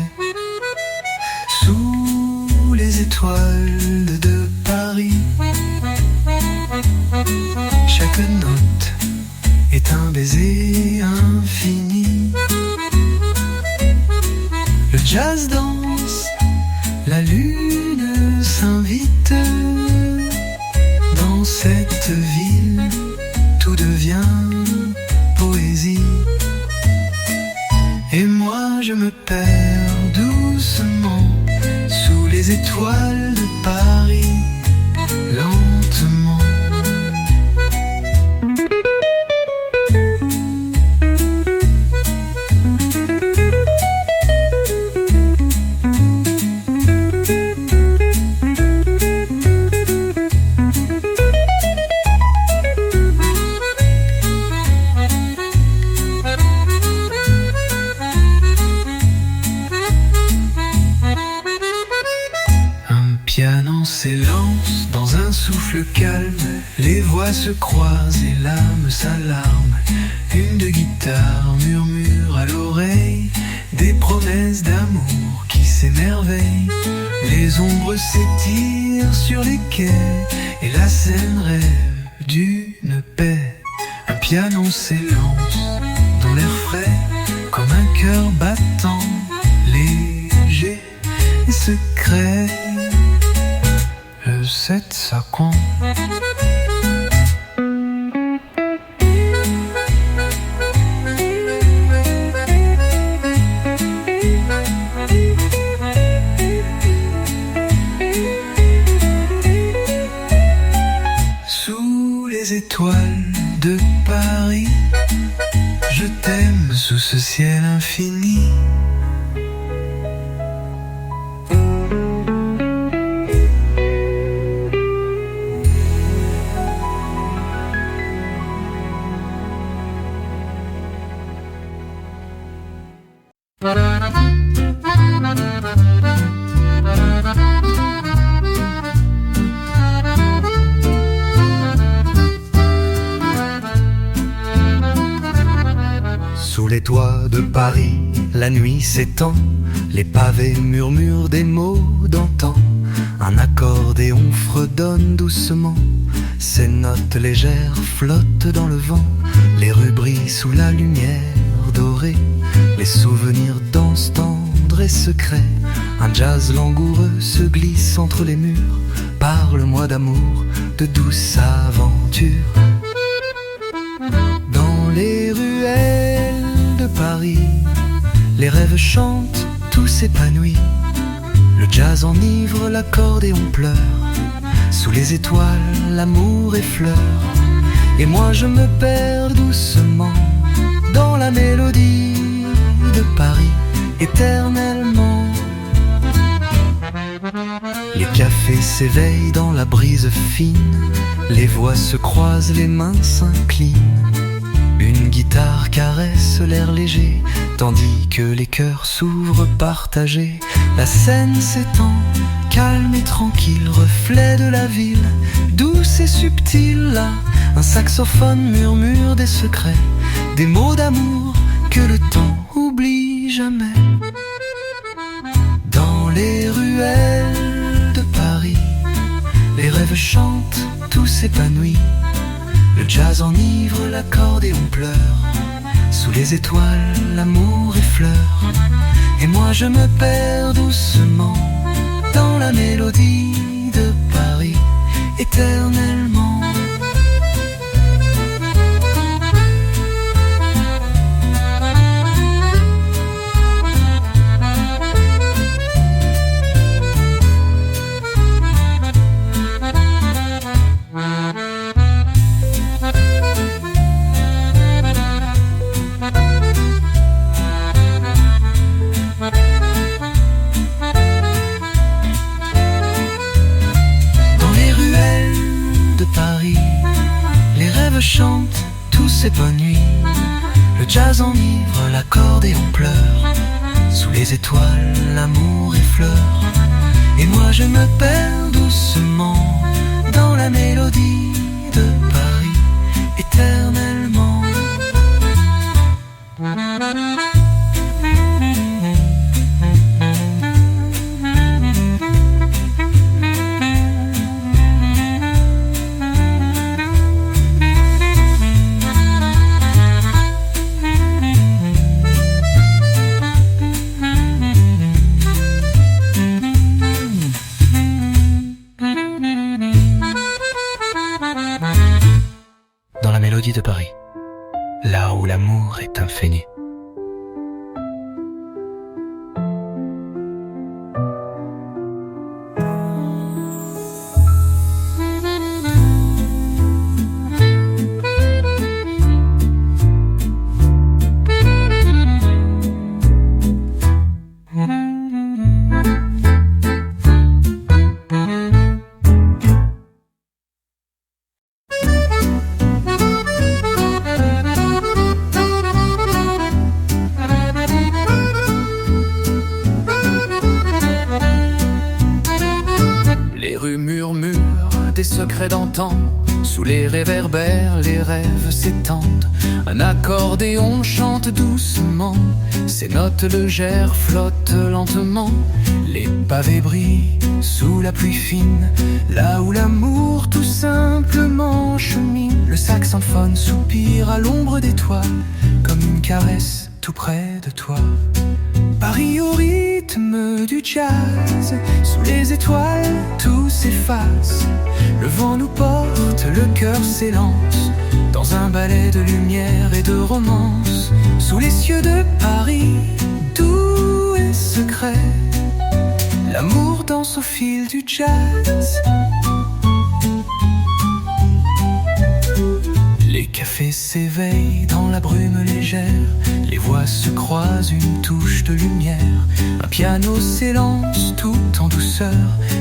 Sous les étoiles de Paris, chaque note est un baiser infini. Le jazz danse, la lune s'invite. Dans cette ville, tout devient poésie. Et moi je me perds doucement sous les étoiles de Paris, lentement. Piano s'élance dans un souffle calme, les voix se croisent et l'âme s'alarme. Une de guitare murmure à l'oreille des promesses d'amour qui s'émerveillent. Les ombres s'étirent sur les quais et la scène rêve d'une paix. Un piano s'élance dans l'air frais comme un cœur battant, léger et secret. Le 7 ça compte. Sous les étoiles de Paris, je t'aime sous ce ciel infini. Sous les toits de Paris, la nuit s'étend, les pavés murmurent des mots d'antan. Un accordéon fredonne doucement, ses notes légères flottent dans le vent. Les rues brillent sous la lumière dorée, les souvenirs dansent tendres et secrets. Un jazz langoureux se glisse entre les murs. Parle-moi d'amour, de douce aventure. Dans les ruelles de Paris, les rêves chantent, tout s'épanouit. Le jazz enivre, l'accordéon pleure. Sous les étoiles, l'amour effleure. Et moi je me perds doucement dans la mélodie de Paris, éternellement. Les cafés s'éveillent dans la brise fine, Les voix se croisent, les mains s'inclinent. Une guitare caresse l'air léger, tandis que les cœurs s'ouvrent partagés. La scène s'étend, calme et tranquille, reflet de la ville, douce et subtile. Là, un saxophone murmure des secrets, des mots d'amour que le temps oublie jamais. Dans les ruelles de Paris, les rêves chantent, tout s'épanouit. Le jazz enivre, l'accordéon pleure. Sous les étoiles, l'amour effleure. Et moi je me perds doucement dans la mélodie de Paris, éternellement. Chante, tout s'épanouit. Le jazz enivre, l'accordéon pleure. Sous les étoiles, l'amour effleure. Et moi je me perds doucement dans la mélodie de Paris, éternellement. Dans la mélodie de Paris, là où l'amour est infini. Secrets d'antan, sous les réverbères, les rêves s'étendent. Un accordéon chante doucement, ses notes légères flottent lentement. Les pavés brillent sous la pluie fine, là où l'amour tout simplement chemine. Le saxophone soupire à l'ombre des toits, comme une caresse tout près de toi. Paris au rythme du jazz, sous les étoiles tout s'efface. Le vent nous porte, le cœur s'élance, dans un ballet de lumière et de romance. Sous les cieux de Paris, doux et secret, l'amour danse au fil du jazz. Les cafés s'éveillent dans la brume légère, les voix se croisent, une touche de lumière. Un piano s'élance tout en douceur,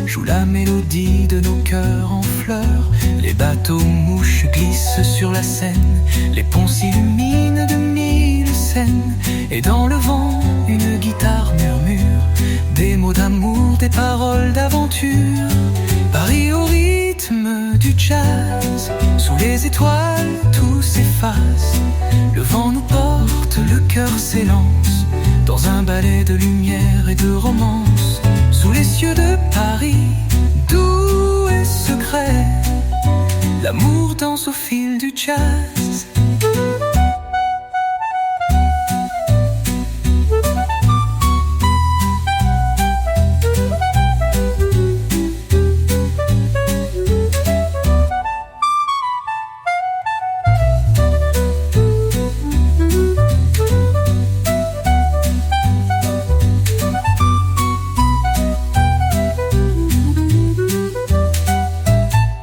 joue la mélodie de nos cœurs en fleurs. Les bateaux mouches glissent sur la Seine, les ponts s'illuminent de mille scènes. Et dans le vent, une guitare murmure des mots d'amour, des paroles d'aventure. Paris au rythme du jazz, sous les étoiles tout s'efface. Le vent nous porte, le cœur s'élance, dans un ballet de lumière et de romance. Sous les cieux de Paris, doux et secret, l'amour danse au fil du jazz.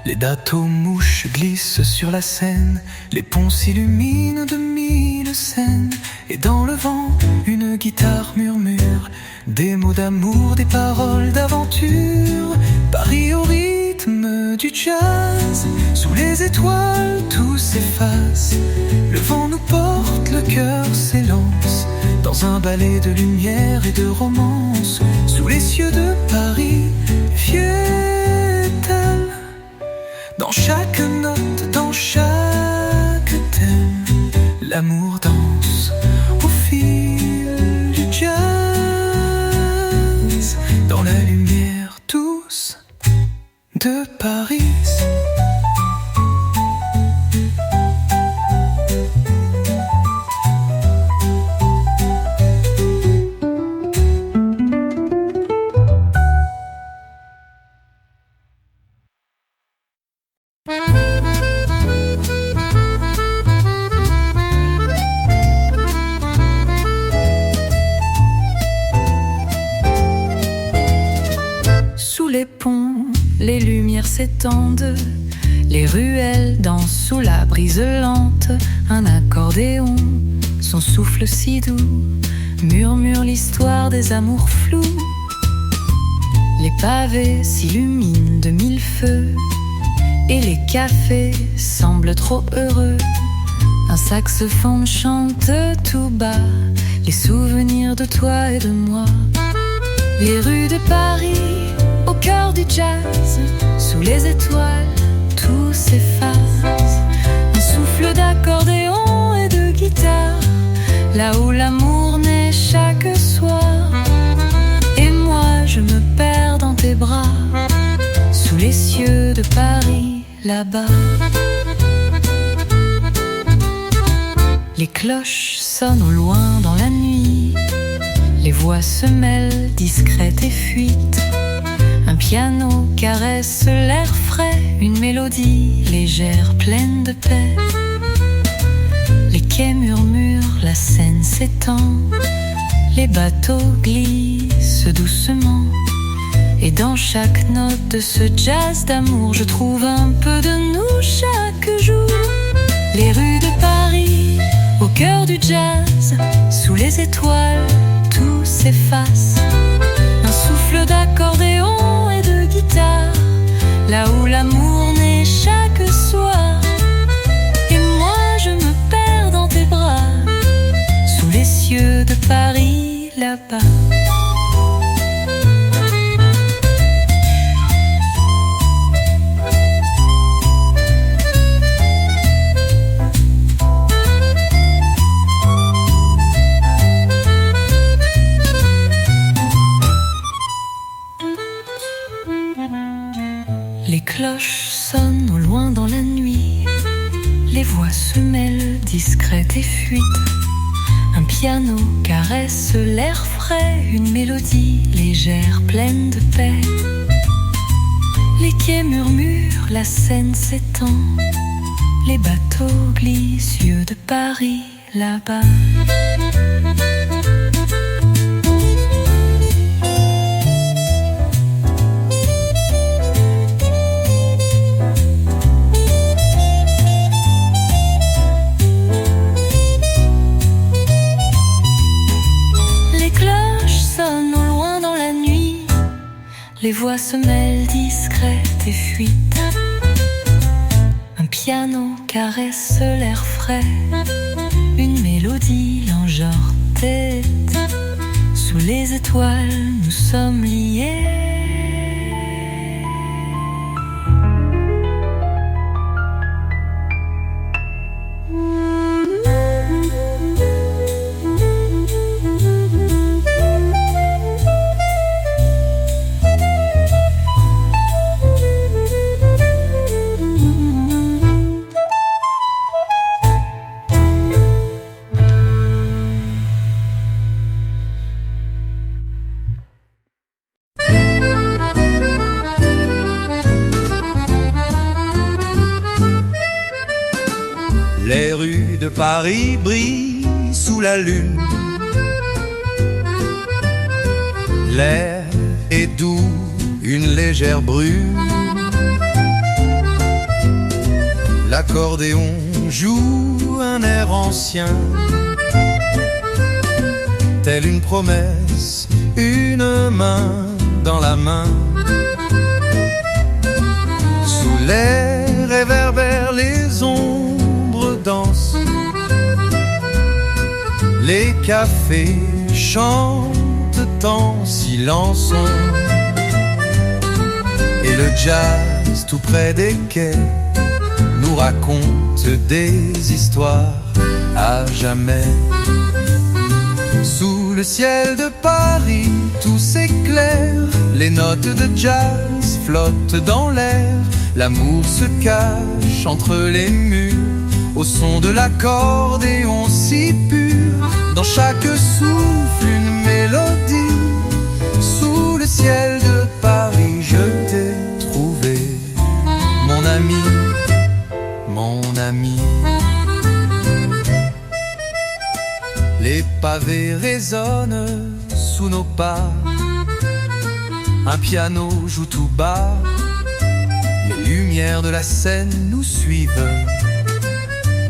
Les bateaux mouches glissent sur la Seine, les ponts s'illuminent de mille scènes. Et dans le vent, une guitare murmure des mots d'amour, des paroles d'aventure. Paris au rythme rythme du jazz. Sous les étoiles, tout s'efface. Le vent nous porte, le cœur s'élance dans un ballet de lumière et de romance. Sous les cieux de Paris, vieux étal. Dans chaque note, dans chaque thème, l'amour danse au fil du jazz. Dans la lumière tous de Paris. Les ponts, les lumières s'étendent, les ruelles dansent sous la brise lente. Un accordéon, son souffle si doux, murmure l'histoire des amours flous. Les pavés s'illuminent de mille feux, et les cafés semblent trop heureux. Un saxophone chante tout bas les souvenirs de toi et de moi. Les rues de Paris, au cœur du jazz, sous les étoiles, tout s'efface. Un souffle d'accordéon et de guitare, là où l'amour naît chaque soir. Et moi je me perds dans tes bras, sous les cieux de Paris, là-bas. Les cloches sonnent au loin dans la nuit, les voix se mêlent, discrètes et fuites. Un piano caresse l'air frais, une mélodie légère, pleine de paix. Les quais murmurent, la Seine s'étend, les bateaux glissent doucement. Et dans chaque note de ce jazz d'amour, je trouve un peu de nous chaque jour. Les rues de Paris, au cœur du jazz, sous les étoiles, tout s'efface. Un souffle d'accordéon et de guitare, là où l'amour naît chaque soir. Et moi je me perds dans tes bras, sous les cieux de Paris, là-bas. Les cloches sonnent au loin dans la nuit, les voix se mêlent, discrètes et fuites. Un piano caresse l'air frais, une mélodie légère, pleine de paix. Les quais murmurent, la Seine s'étend, les bateaux glissent, yeux de Paris, là-bas. Les voix se mêlent, discrètes et fuites. Un piano caresse l'air frais, une mélodie l'enjorte. Sous les étoiles, nous sommes liés. Les rues de Paris brillent sous la lune. L'air est doux, une légère brume. L'accordéon joue un air ancien, telle une promesse, une main dans la main. Les réverbères, les ombres dansent, les cafés chantent en silence, et le jazz tout près des quais nous raconte des histoires à jamais. Sous le ciel de Paris, tout s'éclaire, les notes de jazz flottent dans l'air. L'amour se cache entre les murs, au son de l'accordéon si pur. Dans chaque souffle une mélodie. Sous le ciel de Paris, je t'ai trouvé, mon ami, mon ami. Les pavés résonnent sous nos pas, un piano joue tout bas, les lumières de la scène nous suivent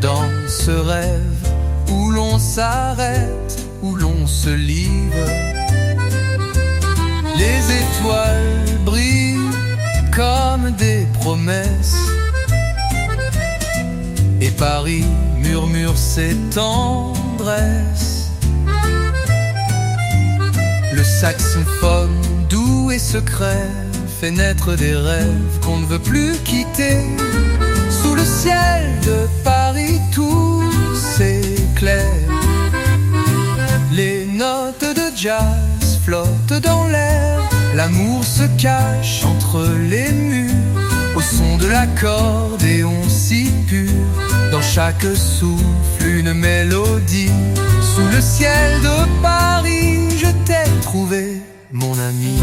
dans ce rêve où l'on s'arrête, où l'on se livre. Les étoiles brillent comme des promesses, et Paris murmure ses tendresses. Le saxophone doux et secret fait naître des rêves qu'on ne veut plus quitter. Sous le ciel de Paris tout s'éclaire, les notes de jazz flottent dans l'air. L'amour se cache entre les murs, au son de l'accordéon si pur. Dans chaque souffle une mélodie. Sous le ciel de Paris, je t'ai trouvé, mon ami.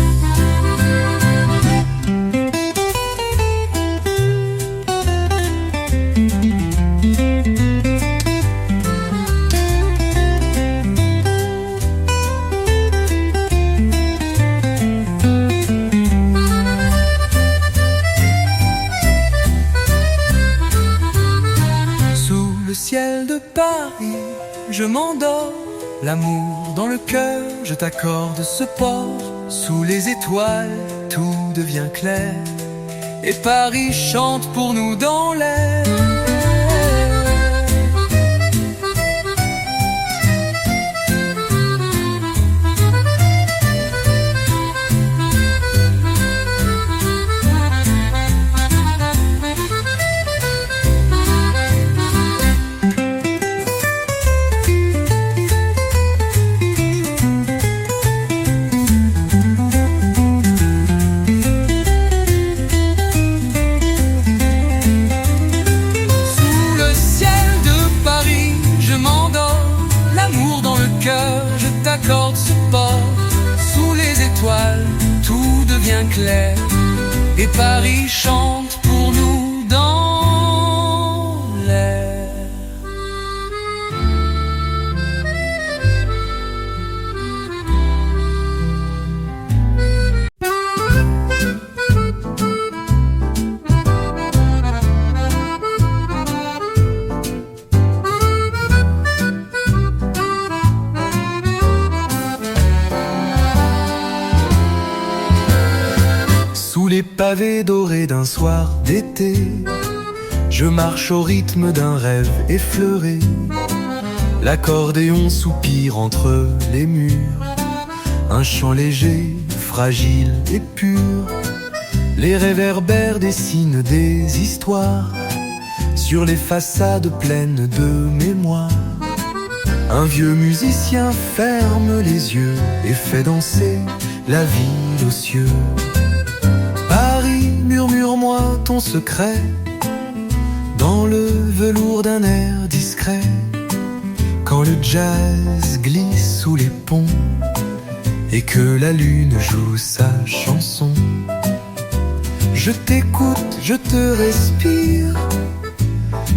Ciel de Paris, je m'endors, l'amour dans le cœur, je t'accorde ce port. Sous les étoiles, tout devient clair, et Paris chante pour nous dans l'air. Je t'accorde ce port. Sous les étoiles, tout devient clair, et Paris chante pour nous dans l'air. Les pavés dorés d'un soir d'été, je marche au rythme d'un rêve effleuré. L'accordéon soupire entre les murs, un chant léger, fragile et pur. Les réverbères dessinent des histoires sur les façades pleines de mémoire. Un vieux musicien ferme les yeux et fait danser la ville aux cieux. Paris, murmure-moi ton secret dans le velours d'un air discret. Quand le jazz glisse sous les ponts et que la lune joue sa chanson, je t'écoute, je te respire,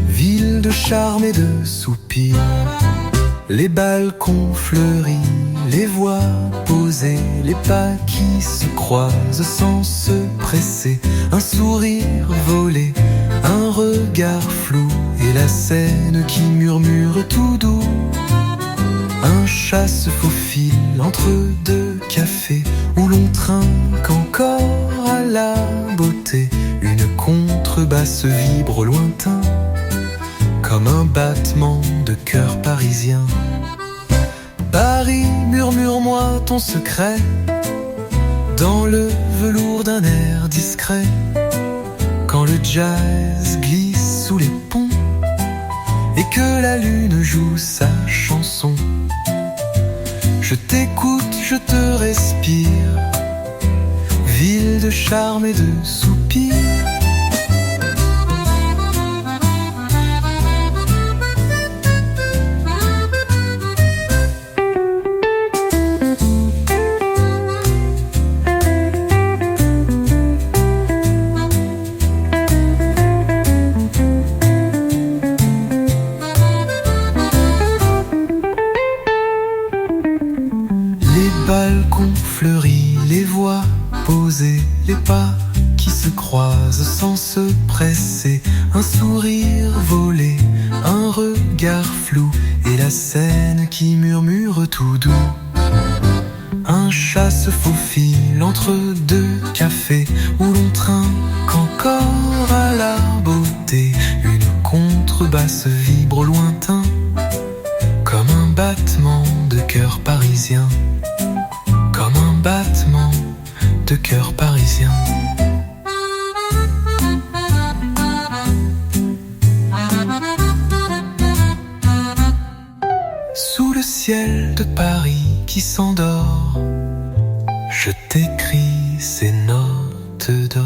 ville de charme et de soupirs. Les balcons fleuris, les voix posées, les pas qui se croisent sans se presser, un sourire volé, un regard flou, et la Seine qui murmure tout doux. Un chat se faufile entre deux cafés où l'on trinque encore à la beauté, une contre contrebasse vibre au lointain, comme un battement de cœur parisien. Paris, murmure-moi ton secret, dans le velours d'un air discret. Quand le jazz glisse sous les ponts et que la lune joue sa chanson, je t'écoute, je te respire, ville de charme et de soupirs. Balcons fleuris, les voix posées, les pas qui se croisent sans se presser, un sourire volé, un regard flou, et la scène qui murmure tout doux. Un chat se faufile entre deux cafés où l'on trinque encore à la beauté. Une contrebasse vibre au lointain, comme un battement de cœur parisien. Comme un battement de cœur parisien. Sous le ciel de Paris qui s'endort, je t'écris ces notes d'or.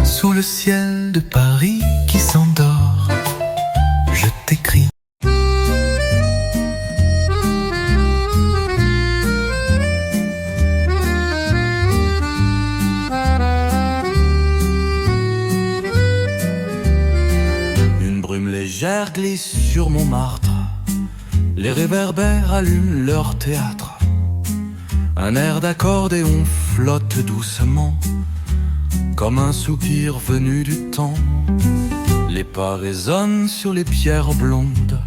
Sous le ciel de Paris qui s'endort, je t'écris. Une brume légère glisse sur Montmartre, les réverbères allument leur théâtre. Un air d'accordéon flotte doucement, comme un soupir venu du temps. Les pas résonnent sur les pierres blondes,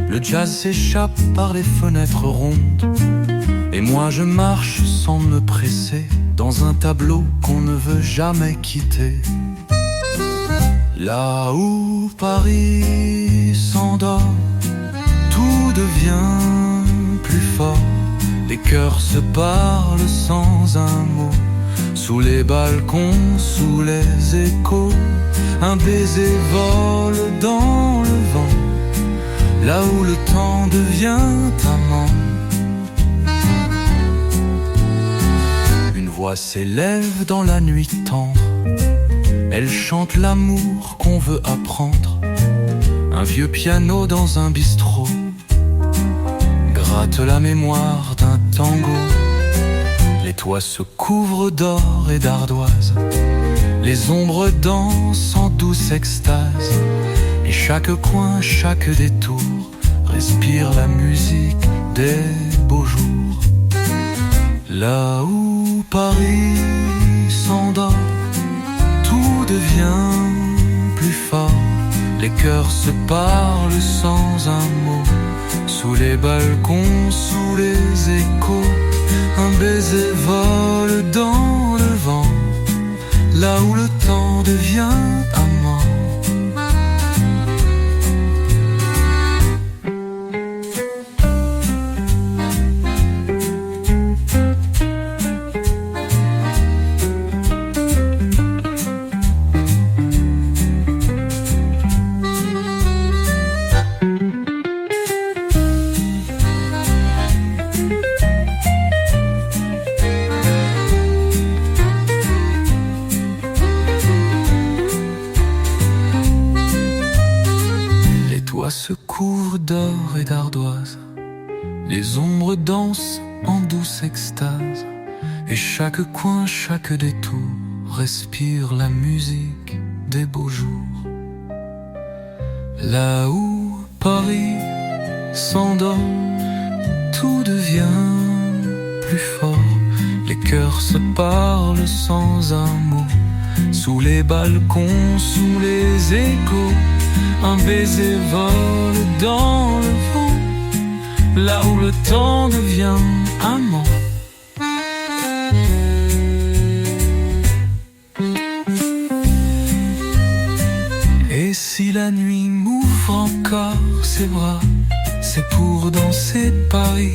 le jazz s'échappe par les fenêtres rondes. Et moi je marche sans me presser, dans un tableau qu'on ne veut jamais quitter. Là où Paris s'endort, tout devient plus fort. Les cœurs se parlent sans un mot, sous les balcons, sous les échos. Un baiser vole dans le vent, là où le temps devient amant. Une voix s'élève dans la nuit tendre, elle chante l'amour qu'on veut apprendre. Un vieux piano dans un bistrot gratte la mémoire d'un tango. Les toits se couvrent d'or et d'ardoise, les ombres dansent en douce extase, et chaque coin, chaque détour respire la musique des beaux jours. Là où Paris s'endort, tout devient plus fort. Les cœurs se parlent sans un mot, sous les balcons, sous les échos. Un baiser vole dans le vent, là où le temps devient amant. Se couvrent d'or et d'ardoise, Les ombres dansent en douce extase, et chaque coin, chaque détour respire la musique des beaux jours. Là où Paris s'endort, tout devient plus fort. Les cœurs se parlent sans un mot, sous les balcons, sous les échos. Un baiser vole dans le vent, là où le temps devient amant. Et si la nuit m'ouvre encore ses bras, c'est pour danser Paris